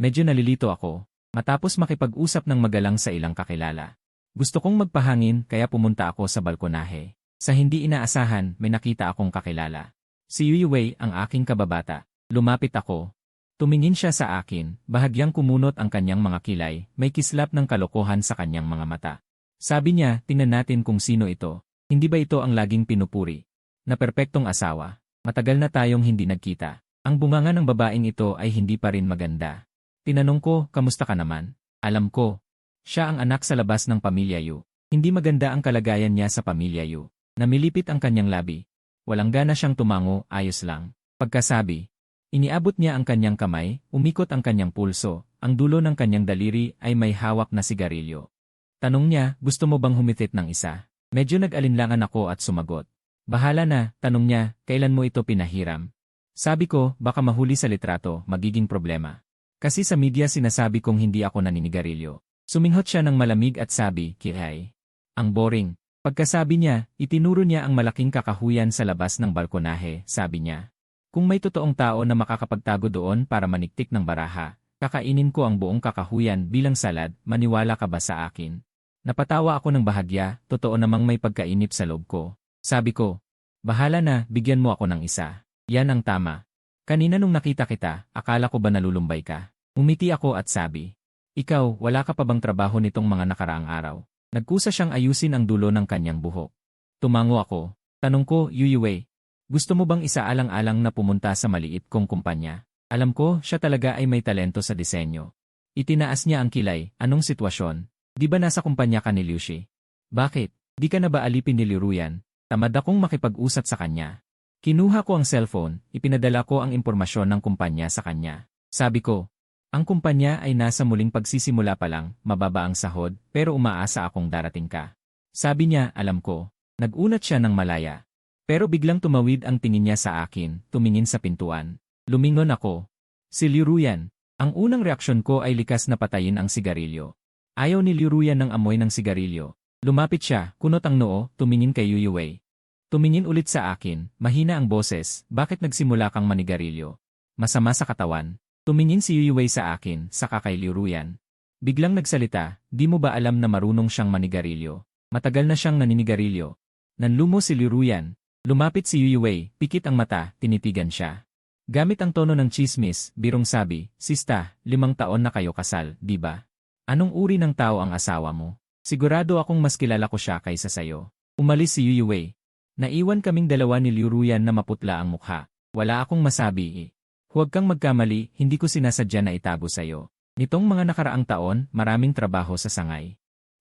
Medyo nalilito ako, matapos makipag-usap ng magalang sa ilang kakilala. Gusto kong magpahangin kaya pumunta ako sa balkonahe. Sa hindi inaasahan, may nakita akong kakilala. Si Yuiwei, ang aking kababata. Lumapit ako. Tumingin siya sa akin, bahagyang kumunot ang kanyang mga kilay, may kislap ng kalokohan sa kanyang mga mata. Sabi niya, tingnan natin kung sino ito. Hindi ba ito ang laging pinupuri? Na perpektong asawa. Matagal na tayong hindi nagkita. Ang bunganga ng babaeng ito ay hindi pa rin maganda. Tinanong ko, kamusta ka naman? Alam ko. Siya ang anak sa labas ng pamilya Yu. Hindi maganda ang kalagayan niya sa pamilya Yu. Namilipit ang kanyang labi. Walang gana siyang tumango, ayos lang. Pagkasabi, iniabot niya ang kanyang kamay, umikot ang kanyang pulso, ang dulo ng kanyang daliri ay may hawak na sigarilyo. Tanong niya, gusto mo bang humitit ng isa? Medyo nag-alinlangan ako at sumagot. Bahala na, tanong niya, kailan mo ito pinahiram? Sabi ko, baka mahuli sa litrato, magiging problema. Kasi sa media sinasabi kong hindi ako naninigarilyo. Suminghot siya ng malamig at sabi, Kihay. Ang boring. Pagkasabi niya, itinuro niya ang malaking kakahuyan sa labas ng balkonahe, sabi niya. Kung may totoong tao na makakapagtago doon para maniktik ng baraha, kakainin ko ang buong kakahuyan bilang salad, maniwala ka ba sa akin? Napatawa ako ng bahagya, totoo namang may pagkainip sa loob ko. Sabi ko, bahala na, bigyan mo ako ng isa. Yan ang tama. Kanina nung nakita kita, akala ko ba nalulumbay ka? Umiti ako at sabi, ikaw, wala ka pa bang trabaho nitong mga nakaraang araw? Nagkusa siyang ayusin ang dulo ng kanyang buhok. Tumango ako. Tanong ko, Yuyue, gusto mo bang isaalang-alang na pumunta sa maliit kong kumpanya? Alam ko, siya talaga ay may talento sa disenyo. Itinaas niya ang kilay, anong sitwasyon? Di ba nasa kumpanya ka ni Liushi? Bakit? Di ka na ba alipin ni Liruyan? Tamad akong makipag-usap sa kanya. Kinuha ko ang cellphone, ipinadala ko ang impormasyon ng kumpanya sa kanya. Sabi ko, ang kumpanya ay nasa muling pagsisimula pa lang, mababa ang sahod, pero umaasa akong darating ka. Sabi niya, alam ko. Nag-unat siya ng malaya. Pero biglang tumawid ang tingin niya sa akin, tumingin sa pintuan. Lumingon ako. Si Liruyan. Ang unang reaksyon ko ay likas na patayin ang sigarilyo. Ayaw ni Liruyan ng amoy ng sigarilyo. Lumapit siya, kunot ang noo, tumingin kay Yuyue. Tumingin ulit sa akin, mahina ang boses, bakit nagsimula kang manigarilyo? Masama sa katawan. Tumingin si Yuyue sa akin, saka kay Liruyan. Biglang nagsalita, di mo ba alam na marunong siyang manigarilyo? Matagal na siyang naninigarilyo. Nanlumo si Liruyan. Lumapit si Yuyue, pikit ang mata, tinitigan siya. Gamit ang tono ng chismis, birong sabi, Sista, 5 taon na kayo kasal, di ba? Anong uri ng tao ang asawa mo? Sigurado akong mas kilala ko siya kaysa sayo. Umalis si Yuyue. Naiwan kaming dalawa ni Liruyan na maputla ang mukha. Wala akong masabi eh. Huwag kang magkamali, hindi ko sinasadya na itago sa'yo. Nitong mga nakaraang taon, maraming trabaho sa sangay.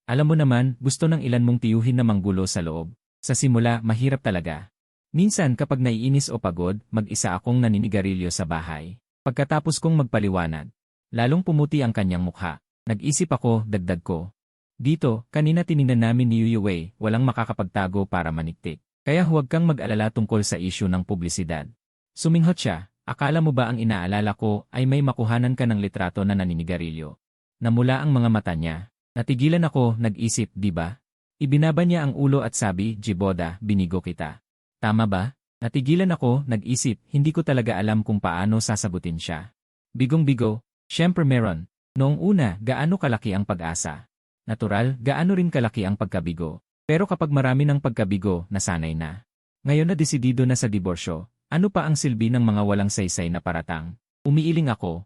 Alam mo naman, gusto ng ilan mong tiyuhin na manggulo sa loob. Sa simula, mahirap talaga. Minsan kapag naiinis o pagod, mag-isa akong naninigarilyo sa bahay. Pagkatapos kong magpaliwanag, lalong pumuti ang kanyang mukha. Nag-isip ako, dagdag ko. Dito, kanina tiningnan namin ni Yuyue, walang makakapagtago para maniktik. Kaya huwag kang mag-alala tungkol sa isyu ng publisidad. Suminghot siya. Akala mo ba ang inaalala ko ay may makuhanan ka ng litrato na naninigarilyo? Namula ang mga mata niya. Natigilan ako, nag-isip, di ba? Ibinaba niya ang ulo at sabi, Jiboda, binigo kita. Tama ba? Natigilan ako, nag-isip, hindi ko talaga alam kung paano sasagutin siya. Bigong-bigo, syempre meron. Noong una, gaano kalaki ang pag-asa? Natural, gaano rin kalaki ang pagkabigo. Pero kapag marami ng pagkabigo, nasanay na. Ngayon na desidido na sa diborsyo. Ano pa ang silbi ng mga walang saysay na paratang? Umiiling ako.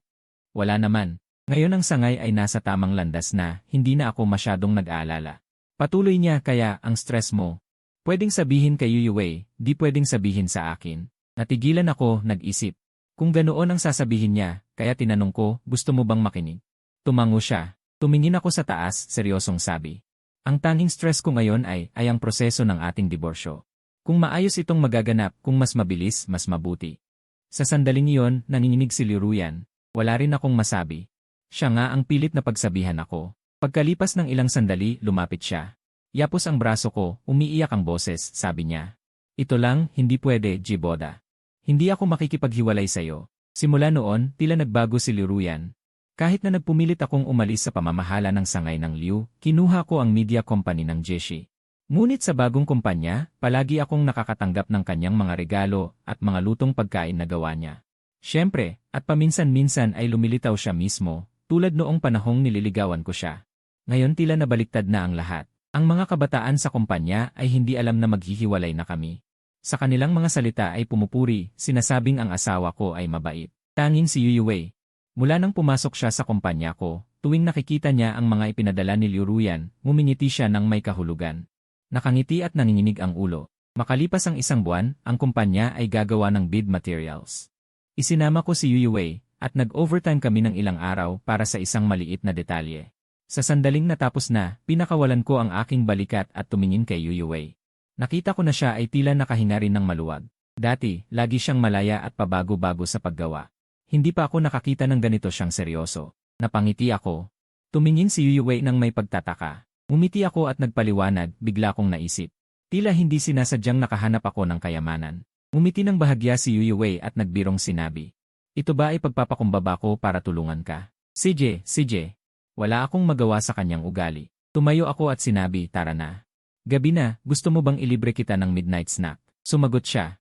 Wala naman. Ngayon ang sangay ay nasa tamang landas na, hindi na ako masyadong nag-aalala. Patuloy niya kaya, ang stress mo. Pwedeng sabihin kay Yuyue, di pwedeng sabihin sa akin. Natigilan ako, nag-isip. Kung ganoon ang sasabihin niya, kaya tinanong ko, gusto mo bang makinig? Tumango siya. Tumingin ako sa taas, seryosong sabi. Ang tanging stress ko ngayon ay ang proseso ng ating diborsyo. Kung maayos itong magaganap, kung mas mabilis, mas mabuti. Sa sandaling iyon, nanginginig si Liruyan. Wala rin akong masabi. Siya nga ang pilit na pagsabihan ako. Pagkalipas ng ilang sandali, lumapit siya. Yapos ang braso ko, umiiyak ang boses, sabi niya. Ito lang, hindi pwede, Jiboda. Hindi ako makikipaghiwalay sa'yo. Simula noon, tila nagbago si Liruyan. Kahit na nagpumilit akong umalis sa pamamahala ng sangay ng Liu, kinuha ko ang media company ng Jeshi. Ngunit sa bagong kumpanya, palagi akong nakakatanggap ng kanyang mga regalo at mga lutong pagkain na gawa niya. Siyempre, at paminsan-minsan ay lumilitaw siya mismo, tulad noong panahong nililigawan ko siya. Ngayon tila nabaliktad na ang lahat. Ang mga kabataan sa kumpanya ay hindi alam na maghihiwalay na kami. Sa kanilang mga salita ay pumupuri, sinasabing ang asawa ko ay mabait. Tanging si Yuyue. Mula nang pumasok siya sa kumpanya ko, tuwing nakikita niya ang mga ipinadala ni Liruyan, ngumingiti siya ng may kahulugan. Nakangiti at nanginginig ang ulo. Makalipas ang 1 buwan, ang kumpanya ay gagawa ng bid materials. Isinama ko si Yuyue, at nag-overtime kami ng ilang araw para sa isang maliit na detalye. Sa sandaling natapos na, pinakawalan ko ang aking balikat at tumingin kay Yuyue. Nakita ko na siya ay tila nakahinga rin ng maluwag. Dati, lagi siyang malaya at pabago-bago sa paggawa. Hindi pa ako nakakita ng ganito siyang seryoso. Napangiti ako. Tumingin si Yuyue ng may pagtataka. Umiti ako at nagpaliwanag, bigla kong naisip. Tila hindi sinasadyang nakahanap ako ng kayamanan. Umiti ng bahagya si Yuyue at nagbirong sinabi. Ito ba ay pagpapakumbaba ko para tulungan ka? CJ. Wala akong magawa sa kanyang ugali. Tumayo ako at sinabi, tara na. Gabi na, gusto mo bang ilibre kita ng midnight snack? Sumagot siya.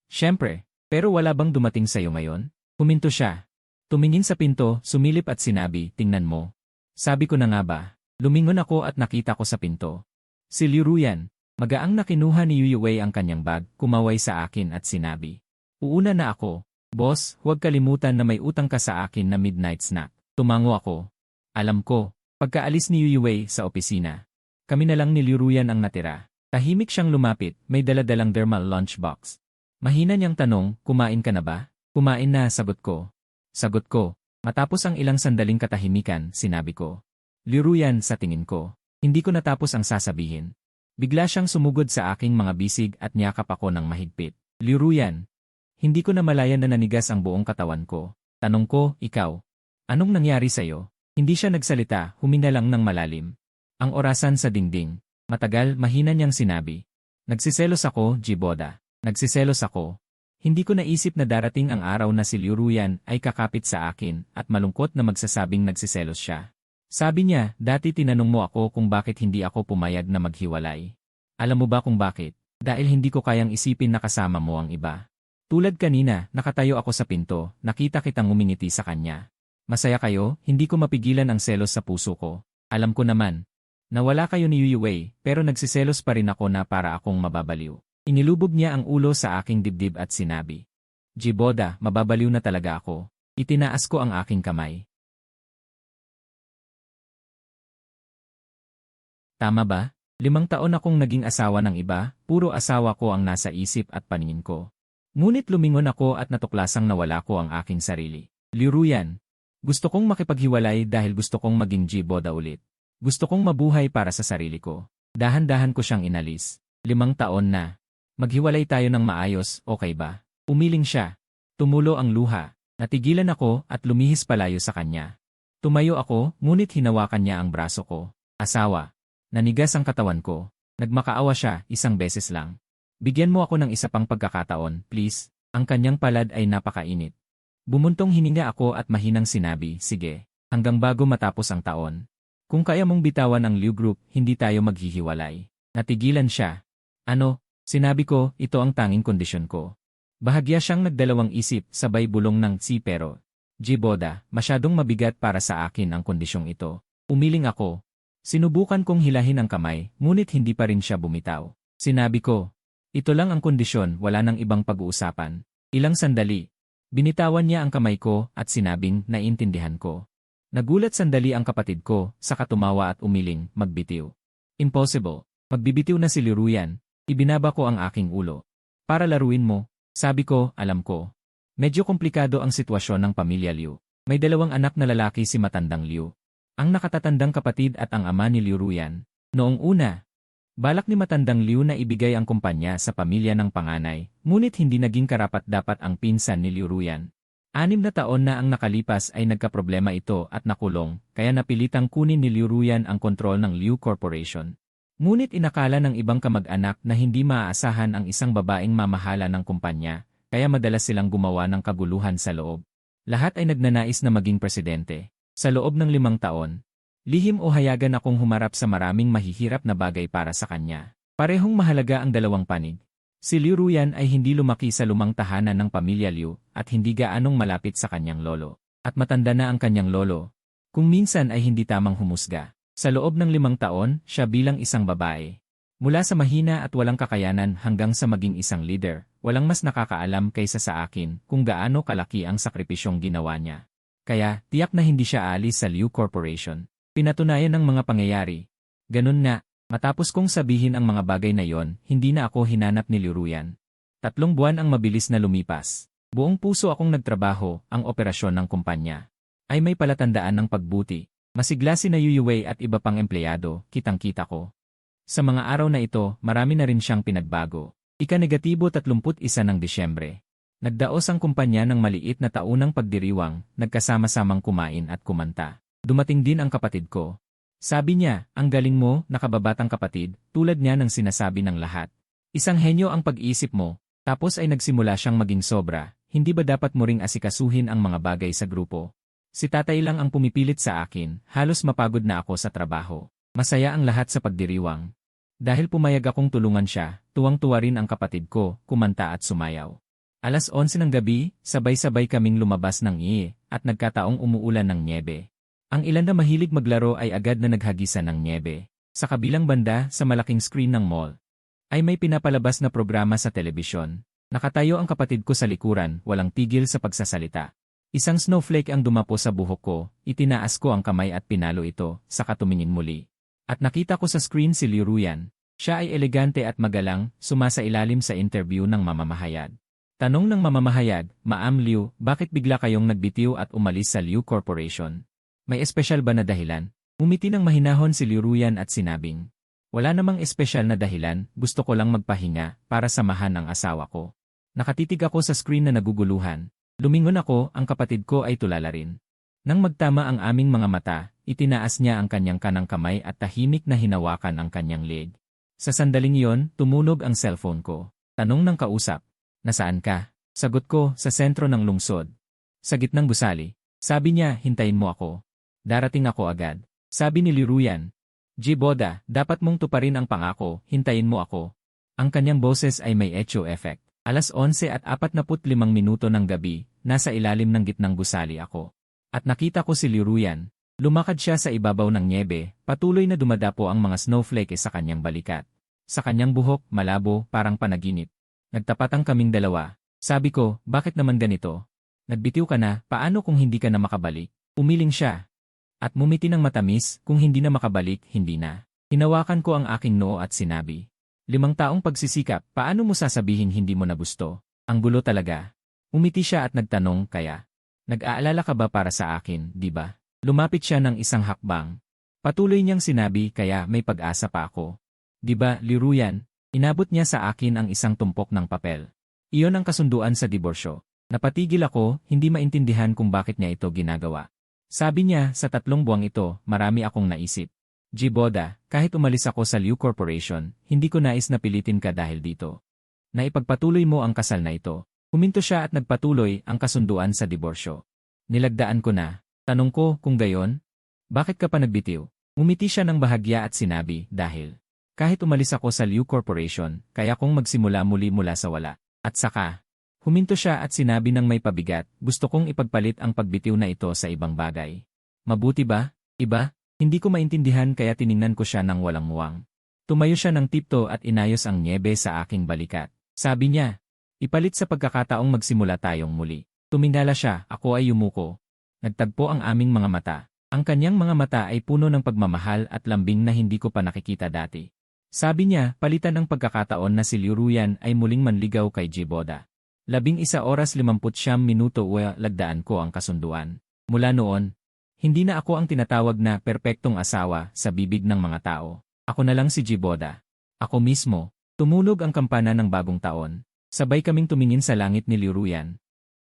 Siyempre, pero wala bang dumating sa'yo ngayon? Huminto siya. Tumingin sa pinto, sumilip at sinabi, tingnan mo. Sabi ko na nga ba? Lumingon ako at nakita ko sa pinto. Si Liu Ruyan. Magaang na kinuha ni Yu Wei ang kanyang bag, kumaway sa akin at sinabi. Uuna na ako. Boss, huwag kalimutan na may utang ka sa akin na midnight snack. Tumango ako. Alam ko. Pagkaalis ni Yu Wei sa opisina. Kami na lang ni Liu Ruyan ang natira. Tahimik siyang lumapit, may daladalang dermal lunchbox. Mahina niyang tanong, kumain ka na ba? Kumain na, sagot ko. Sagot ko. Matapos ang ilang sandaling katahimikan, sinabi ko. Liu Ruyan sa tingin ko. Hindi ko natapos ang sasabihin. Bigla siyang sumugod sa aking mga bisig at niyakap ako ng mahigpit. Liu Ruyan. Hindi ko na malayan na nanigas ang buong katawan ko. Tanong ko, ikaw. Anong nangyari sa'yo? Hindi siya nagsalita, huminga lang ng malalim. Ang orasan sa dingding. Matagal, mahina niyang sinabi. Nagsiselos ako, Jiboda. Nagsiselos ako. Hindi ko naisip na darating ang araw na si Liu Ruyan ay kakapit sa akin at malungkot na magsasabing nagsiselos siya. Sabi niya, dati tinanong mo ako kung bakit hindi ako pumayag na maghiwalay. Alam mo ba kung bakit? Dahil hindi ko kayang isipin na kasama mo ang iba. Tulad kanina, nakatayo ako sa pinto, nakita kitang umingiti sa kanya. Masaya kayo, hindi ko mapigilan ang selos sa puso ko. Alam ko naman. Nawala kayo ni Yu Wei, pero nagsiselos pa rin ako na para akong mababaliw. Inilubog niya ang ulo sa aking dibdib at sinabi. Jiboda, mababaliw na talaga ako. Itinaas ko ang aking kamay. Tama ba? 5 taon akong naging asawa ng iba, puro asawa ko ang nasa isip at paningin ko. Ngunit lumingon ako at natuklasang nawala ko ang aking sarili. Liu Ruyan. Gusto kong makipaghiwalay dahil gusto kong maging Jiboda ulit. Gusto kong mabuhay para sa sarili ko. Dahan-dahan ko siyang inalis. 5 taon na. Maghiwalay tayo ng maayos, okay ba? Umiling siya. Tumulo ang luha. Natigilan ako at lumihis palayo sa kanya. Tumayo ako, ngunit hinawakan niya ang braso ko. Asawa. Nanigas ang katawan ko. Nagmakaawa siya, isang beses lang. Bigyan mo ako ng isa pang pagkakataon, please. Ang kanyang palad ay napakainit. Bumuntong hininga ako at mahinang sinabi, sige, hanggang bago matapos ang taon. Kung kaya mong bitawan ang Liu Group, hindi tayo maghihiwalay. Natigilan siya. Ano? Sinabi ko, ito ang tanging kondisyon ko. Bahagya siyang nagdalawang isip, sabay bulong ng si pero. Jiboda, masyadong mabigat para sa akin ang kondisyong ito. Umiling ako. Sinubukan kong hilahin ang kamay, ngunit hindi pa rin siya bumitaw. Sinabi ko, ito lang ang kondisyon, wala nang ibang pag-uusapan. Ilang sandali. Binitawan niya ang kamay ko at sinabing, naiintindihan ko. Nagulat sandali ang kapatid ko, saka tumawa at umiling, magbitiw. Impossible. Magbibitiw na si Liu Ruyan. Ibinaba ko ang aking ulo. Para laruin mo. Sabi ko, alam ko. Medyo komplikado ang sitwasyon ng pamilya Liu. May 2 anak na lalaki si matandang Liu. Ang nakatatandang kapatid at ang ama ni Liu Ruyan. Noong una, balak ni matandang Liu na ibigay ang kumpanya sa pamilya ng panganay, ngunit hindi naging karapat-dapat ang pinsan ni Liu Ruyan. 6 na taon na ang nakalipas ay nagkaproblema ito at nakulong, kaya napilitang kunin ni Liu Ruyan ang kontrol ng Liu Corporation. Ngunit inakala ng ibang kamag-anak na hindi maaasahan ang isang babaeng mamahala ng kumpanya, kaya madalas silang gumawa ng kaguluhan sa loob. Lahat ay nagnanais na maging presidente. Sa loob ng 5 taon, lihim o hayagan akong humarap sa maraming mahihirap na bagay para sa kanya. Parehong mahalaga ang 2 panig. Si Liu Ruyan ay hindi lumaki sa lumang tahanan ng pamilya Liu at hindi gaanong malapit sa kanyang lolo. At matanda na ang kanyang lolo. Kung minsan ay hindi tamang humusga. Sa loob ng 5 taon, siya bilang isang babae. Mula sa mahina at walang kakayanan hanggang sa maging isang leader, walang mas nakakaalam kaysa sa akin kung gaano kalaki ang sakripisyong ginawa niya. Kaya, tiyak na hindi siya aalis sa Liu Corporation. Pinatunayan ng mga pangyayari. Ganun nga, matapos kong sabihin ang mga bagay na yon, hindi na ako hinanap ni Liu Ruyan. 3 buwan ang mabilis na lumipas. Buong puso akong nagtrabaho, ang operasyon ng kumpanya. Ay may palatandaan ng pagbuti. Masigla si na Yu Wei at iba pang empleyado, kitang-kita ko. Sa mga araw na ito, marami na rin siyang pinagbago. Ika-31 ng Disyembre. Nagdaos ang kumpanya ng maliit na taunang pagdiriwang, nagkasama-samang kumain at kumanta. Dumating din ang kapatid ko. Sabi niya, ang galing mo, nakababatang kapatid, tulad niya ng sinasabi ng lahat. Isang henyo ang pag-iisip mo, tapos ay nagsimula siyang maging sobra, hindi ba dapat mo ring asikasuhin ang mga bagay sa grupo? Si tatay lang ang pumipilit sa akin, halos mapagod na ako sa trabaho. Masaya ang lahat sa pagdiriwang. Dahil pumayag akong tulungan siya, tuwang-tuwa rin ang kapatid ko, kumanta at sumayaw. Alas 11 ng gabi, sabay-sabay kaming lumabas ng at nagkataong umuulan ng nyebe. Ang ilan na mahilig maglaro ay agad na naghagisan ng nyebe. Sa kabilang banda, sa malaking screen ng mall, ay may pinapalabas na programa sa telebisyon. Nakatayo ang kapatid ko sa likuran, walang tigil sa pagsasalita. Isang snowflake ang dumapo sa buhok ko, itinaas ko ang kamay at pinalo ito, saka tumingin muli. At nakita ko sa screen si Liu Ruyan. Siya ay elegante at magalang, sumasailalim sa interview ng mamamahayag. Tanong ng mamamahayag, Ma'am Liu, bakit bigla kayong nagbitiw at umalis sa Liu Corporation? May espesyal ba na dahilan? Umiti ng mahinahon si Liu Ruyan at sinabing, wala namang espesyal na dahilan, gusto ko lang magpahinga para samahan ang asawa ko. Nakatitig ako sa screen na naguguluhan. Lumingon ako, ang kapatid ko ay tulala rin. Nang magtama ang aming mga mata, itinaas niya ang kanyang kanang kamay at tahimik na hinawakan ang kanyang leg. Sa sandaling iyon, tumunog ang cellphone ko. Tanong ng kausap, nasaan ka? Sagot ko, sa sentro ng lungsod. Sa gitnang gusali. Sabi niya, hintayin mo ako. Darating ako agad. Sabi ni Liruyan, Boda, dapat mong tuparin ang pangako, hintayin mo ako. Ang kanyang boses ay may echo effect. Alas 11 at 45 minuto ng gabi, nasa ilalim ng gitnang gusali ako. At nakita ko si Liruyan. Lumakad siya sa ibabaw ng nyebe, patuloy na dumadapo ang mga snowflake sa kanyang balikat. Sa kanyang buhok, malabo, parang panaginip. Nagtapatang kaming dalawa. Sabi ko, bakit naman ganito? Nagbitiw ka na, paano kung hindi ka na makabalik? Umiling siya. At mumiti ng matamis, kung hindi na makabalik, hindi na. Hinawakan ko ang aking noo at sinabi, 5 taong pagsisikap, paano mo sasabihin hindi mo na gusto? Ang gulo talaga. Umiti siya at nagtanong, kaya? Nag-aalala ka ba para sa akin, di ba? Lumapit siya ng isang hakbang. Patuloy niyang sinabi, kaya may pag-asa pa ako. Di ba, Liruyan? Inabot niya sa akin ang isang tumpok ng papel. Iyon ang kasunduan sa diborsyo. Napatigil ako, hindi maintindihan kung bakit niya ito ginagawa. Sabi niya, sa 3 buwang ito, marami akong naisip. Boda, kahit umalis ako sa Liu Corporation, hindi ko nais na pilitin ka dahil dito. Naipagpatuloy mo ang kasal na ito. Huminto siya at nagpatuloy ang kasunduan sa diborsyo. Nilagdaan ko na. Tanong ko, kung gayon, bakit ka pa nagbitiw? Umiti siya ng bahagya at sinabi, dahil kahit umalis ako sa Liu Corporation, kaya kong magsimula muli mula sa wala. At saka, huminto siya at sinabi ng may pabigat, gusto kong ipagpalit ang pagbitiw na ito sa ibang bagay. Mabuti ba? Iba? Hindi ko maintindihan kaya tiningnan ko siya ng walang muwang. Tumayo siya ng tipto at inayos ang nyebe sa aking balikat. Sabi niya, ipalit sa pagkakataong magsimula tayong muli. Tumingala siya, ako ay yumuko. Nagtagpo ang aming mga mata. Ang kanyang mga mata ay puno ng pagmamahal at lambing na hindi ko pa nakikita dati. Sabi niya, palitan ang pagkakataon na si Liruyan ay muling manligaw kay Boda. 11:59 lagdaan ko ang kasunduan. Mula noon, hindi na ako ang tinatawag na perpektong asawa sa bibig ng mga tao. Ako na lang si Boda. Ako mismo. Tumunog ang kampana ng bagong taon. Sabay kaming tumingin sa langit ni Liruyan.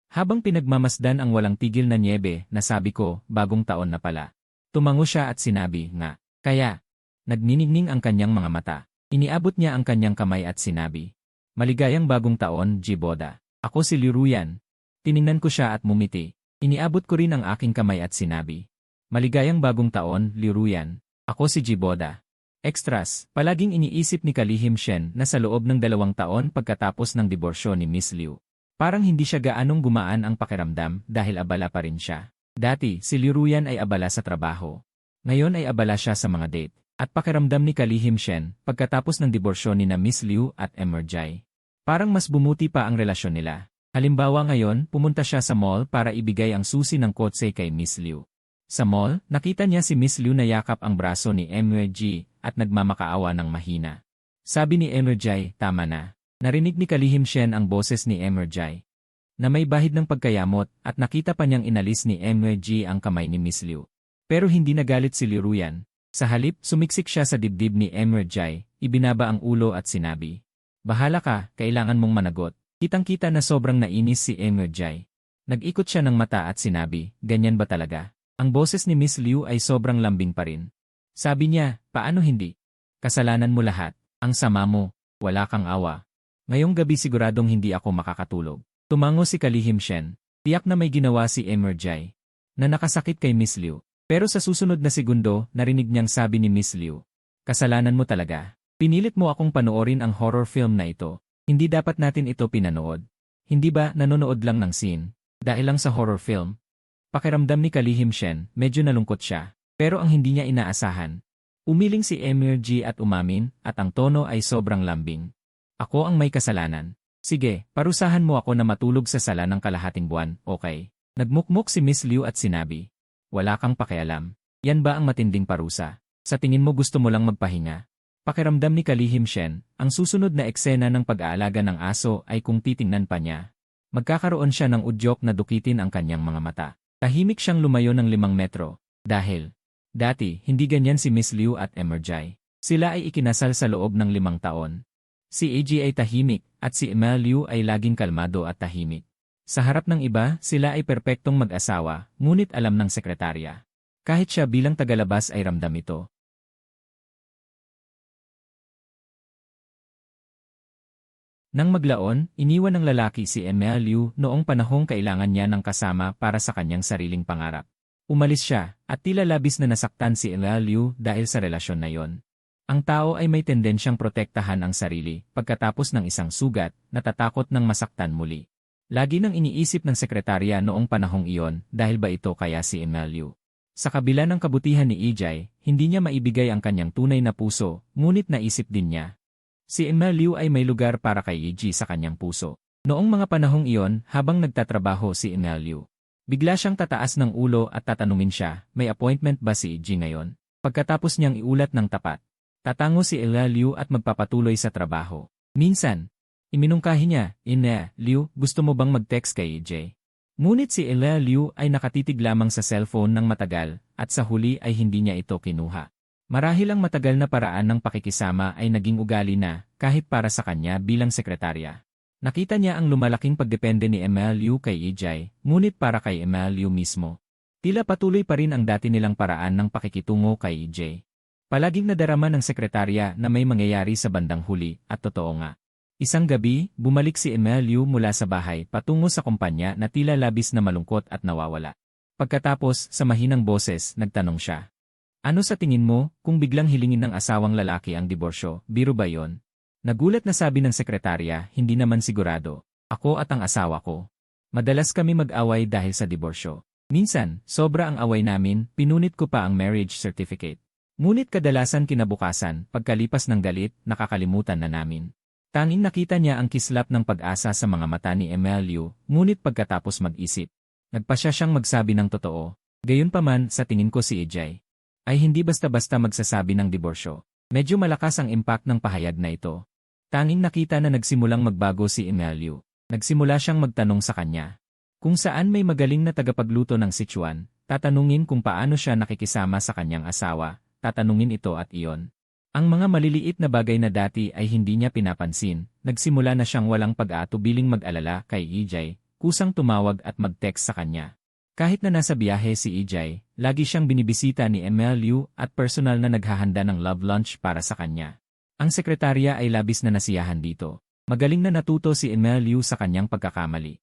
Habang pinagmamasdan ang walang tigil na nyebe, nasabi ko, bagong taon na pala. Tumango siya at sinabi, nga. Kaya, nagniningning ang kanyang mga mata. Iniabot niya ang kanyang kamay at sinabi, maligayang bagong taon, Boda. Ako si Liruyan. Tiningnan ko siya at mumiti. Iniabot ko rin ang aking kamay at sinabi, maligayang bagong taon, Liruyan. Ako si Boda. Extras, palaging iniisip ni Kalihim Shen na sa loob ng 2 taon pagkatapos ng diborsyo ni Miss Liu. Parang hindi siya gaanong gumaan ang pakiramdam dahil abala pa rin siya. Dati, si Liruyan ay abala sa trabaho. Ngayon ay abala siya sa mga date. At pakiramdam ni Kalihim Shen pagkatapos ng diborsyo ni na Miss Liu at Emerjai. Parang mas bumuti pa ang relasyon nila. Halimbawa ngayon, pumunta siya sa mall para ibigay ang susi ng kotse kay Miss Liu. Sa mall, nakita niya si Miss Liu na yakap ang braso ni Emerjai at nagmamakaawa ng mahina. Sabi ni Emerjai, tama na. Narinig ni Kalihim Shen ang boses ni Emerjai na may bahid ng pagkayamot at nakita pa niyang inalis ni Emerjai ang kamay ni Miss Liu. Pero hindi nagalit si Liruyan. Sa halip, sumiksik siya sa dibdib ni Emerjai, ibinaba ang ulo at sinabi, bahala ka, kailangan mong managot. Kitang-kita na sobrang nainis si Emerjai. Nag-ikot siya ng mata at sinabi, ganyan ba talaga? Ang boses ni Miss Liu ay sobrang lambing pa rin. Sabi niya, paano hindi? Kasalanan mo lahat. Ang sama mo. Wala kang awa. Ngayong gabi siguradong hindi ako makakatulog. Tumango si Kalihim Shen. Tiyak na may ginawa si Emerjai na nakasakit kay Miss Liu. Pero sa susunod na segundo, narinig niyang sabi ni Miss Liu, kasalanan mo talaga. Pinilit mo akong panoorin ang horror film na ito. Hindi dapat natin ito pinanood. Hindi ba nanonood lang ng scene? Dahil lang sa horror film? Pakiramdam ni Kalihim Shen, medyo nalungkot siya. Pero ang hindi niya inaasahan. Umiling si Emir G at umamin, at ang tono ay sobrang lambing. Ako ang may kasalanan. Sige, parusahan mo ako na matulog sa sala ng kalahating buwan, okay? Nagmukmuk si Miss Liu at sinabi. Wala kang pakialam. Yan ba ang matinding parusa? Sa tingin mo gusto mo lang magpahinga? Pakiramdam ni Kalihim Shen, ang susunod na eksena ng pag-aalaga ng aso ay kung titingnan pa niya. Magkakaroon siya ng udyok na dukitin ang kanyang mga mata. Tahimik siyang lumayo ng 5 metro. Dahil, dati, hindi ganyan si Miss Liu at Emerjai. Sila ay ikinasal sa loob ng 5 taon. Si AG ay tahimik, at si Emel Liu ay laging kalmado at tahimik. Sa harap ng iba, sila ay perpektong mag-asawa, ngunit alam ng sekretarya. Kahit siya bilang tagalabas ay ramdam ito. Nang maglaon, iniwan ng lalaki si Emel Liu noong panahong kailangan niya ng kasama para sa kanyang sariling pangarap. Umalis siya, at tila labis na nasaktan si Emel Liu dahil sa relasyon na yon. Ang tao ay may tendensyang protektahan ang sarili pagkatapos ng isang sugat, natatakot ng masaktan muli. Lagi nang iniisip ng sekretarya noong panahong iyon dahil ba ito kaya si Emel Liu. Sa kabila ng kabutihan ni Ijay, hindi niya maibigay ang kanyang tunay na puso, ngunit naisip din niya. Si Emel Liu ay may lugar para kay Iji sa kanyang puso. Noong mga panahong iyon, habang nagtatrabaho si Emel Liu, bigla siyang tataas ng ulo at tatanungin siya, may appointment ba si Iji ngayon? Pagkatapos niyang iulat ng tapat, tatango si Emel Liu at magpapatuloy sa trabaho. Minsan, iminungkahi niya, Ina, Liu, gusto mo bang mag-text kay Iji? Ngunit si Emel Liu ay nakatitig lamang sa cellphone ng matagal, at sa huli ay hindi niya ito kinuha. Marahil ang matagal na paraan ng pakikisama ay naging ugali na, kahit para sa kanya bilang sekretarya. Nakita niya ang lumalaking pagdepende ni Emel Liu kay Ijay, ngunit para kay Emel Liu mismo. Tila patuloy pa rin ang dati nilang paraan ng pakikitungo kay Ijay. Palaging nadarama ng sekretarya na may mangyayari sa bandang huli, at totoo nga. Isang gabi, bumalik si Emel Liu mula sa bahay patungo sa kumpanya na tila labis na malungkot at nawawala. Pagkatapos, sa mahinang boses, nagtanong siya. Ano sa tingin mo, kung biglang hilingin ng asawang lalaki ang diborsyo, biro ba yon? Nagulat na sabi ng sekretarya, hindi naman sigurado. Ako at ang asawa ko. Madalas kami mag-away dahil sa diborsyo. Minsan, sobra ang away namin, pinunit ko pa ang marriage certificate. Ngunit kadalasan kinabukasan, pagkalipas ng galit, nakakalimutan na namin. Tanging nakita niya ang kislap ng pag-asa sa mga mata ni Emel Liu, ngunit pagkatapos mag-isip. Nagpasya siyang magsabi ng totoo. Gayunpaman, sa tingin ko si Ijay ay hindi basta-basta magsasabi ng diborsyo. Medyo malakas ang impact ng pahayag na ito. Tanging nakita na nagsimulang magbago si Emel Liu. Nagsimula siyang magtanong sa kanya. Kung saan may magaling na tagapagluto ng Sichuan, tatanungin kung paano siya nakikisama sa kanyang asawa, tatanungin ito at iyon. Ang mga maliliit na bagay na dati ay hindi niya pinapansin, nagsimula na siyang walang pag-aatubiling mag-alala kay Ijay, kusang tumawag at mag-text sa kanya. Kahit na nasa biyahe si Ijay, lagi siyang binibisita ni Emel Liu at personal na naghahanda ng love lunch para sa kanya. Ang sekretarya ay labis na nasiyahan dito. Magaling na natuto si Emel Liu sa kanyang pagkakamali.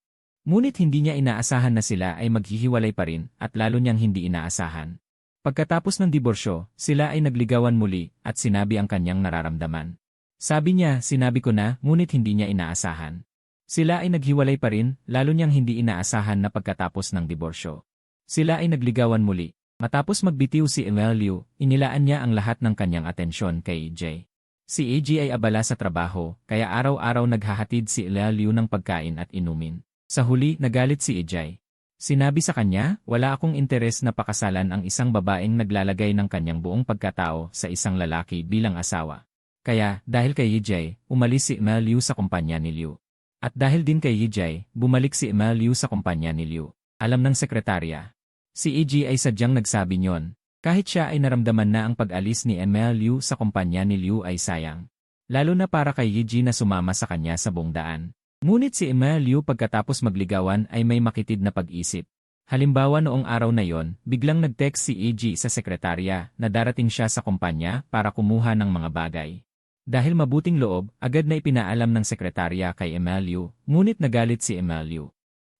Ngunit hindi niya inaasahan na sila ay maghihiwalay pa rin at lalo niyang hindi inaasahan. Pagkatapos ng diborsyo, sila ay nagligawan muli at sinabi ang kanyang nararamdaman. Sabi niya, sinabi ko na, ngunit hindi niya inaasahan. Sila ay naghiwalay pa rin, lalo niyang hindi inaasahan na pagkatapos ng diborsyo. Sila ay nagligawan muli. Matapos magbitiw si Emel Liu, inilaan niya ang lahat ng kanyang atensyon kay AJ. Si AJ ay abala sa trabaho, kaya araw-araw naghahatid si Emel Liu ng pagkain at inumin. Sa huli, nagalit si AJ. Sinabi sa kanya, wala akong interes na pakasalan ang isang babaeng naglalagay ng kanyang buong pagkatao sa isang lalaki bilang asawa. Kaya, dahil kay AJ, umalis si Emel Liu sa kumpanya ni Liu. At dahil din kay Yijay, bumalik si Emel Liu sa kumpanya ni Liu. Alam ng sekretarya. Si AJ ay sadyang nagsabi niyon. Kahit siya ay naramdaman na ang pag-alis ni Emel Liu sa kumpanya ni Liu ay sayang. Lalo na para kay Yijay na sumama sa kanya sa buong daan. Ngunit si Emel Liu pagkatapos magligawan ay may makitid na pag-isip. Halimbawa noong araw na yon, biglang nag-text si AJ sa sekretarya na darating siya sa kumpanya para kumuha ng mga bagay. Dahil mabuting loob, agad na ipinaalam ng sekretarya kay Emel Liu, ngunit nagalit si Emel Liu.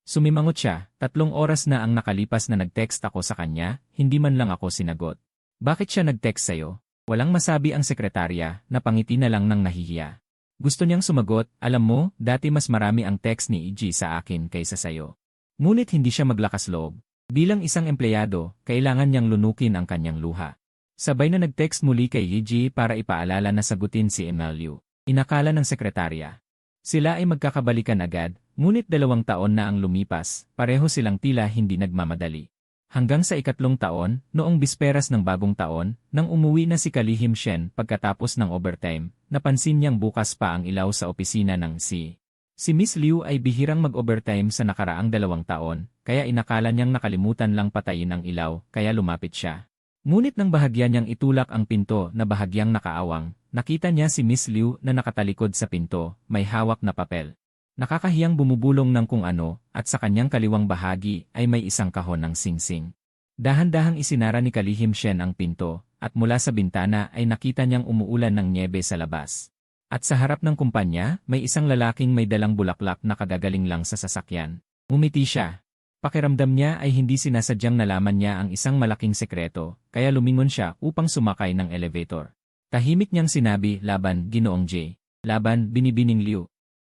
Sumimangot siya, 3 oras na ang nakalipas na nag-text ako sa kanya, hindi man lang ako sinagot. Bakit siya nag-text sa'yo? Walang masabi ang sekretarya, napangiti na lang ng nahihiya. Gusto niyang sumagot, alam mo, dati mas marami ang text ni EG sa akin kaysa sayo. Ngunit hindi siya maglakas loob. Bilang isang empleyado, kailangan niyang lunukin ang kanyang luha. Sabay na nag-text muli kay EG para ipaalala na sagutin si Emilio. Inakala ng sekretarya. Sila ay magkakabalikan agad, ngunit 2 taon na ang lumipas, pareho silang tila hindi nagmamadali. Hanggang sa 3 taon, noong bisperas ng bagong taon, nang umuwi na si Kalihim Shen pagkatapos ng overtime, napansin niyang bukas pa ang ilaw sa opisina ng Si Miss Liu ay bihirang mag-overtime sa nakaraang 2 taon, kaya inakala niyang nakalimutan lang patayin ang ilaw, kaya lumapit siya. Ngunit nang bahagya niyang itulak ang pinto na bahagyang nakaawang, nakita niya si Miss Liu na nakatalikod sa pinto, may hawak na papel. Nakakahiyang bumubulong ng kung ano, at sa kanyang kaliwang bahagi ay may isang kahon ng singsing. Dahan-dahang isinara ni Kalihim Shen ang pinto, at mula sa bintana ay nakita niyang umuulan ng nyebe sa labas. At sa harap ng kumpanya, may isang lalaking may dalang bulaklak na kagagaling lang sa sasakyan. Ngumiti siya. Pakiramdam niya ay hindi sinasadyang nalaman niya ang isang malaking sekreto, kaya lumingon siya upang sumakay ng elevator. Tahimik niyang sinabi, laban, Ginoong J. Laban, Binibining Liu.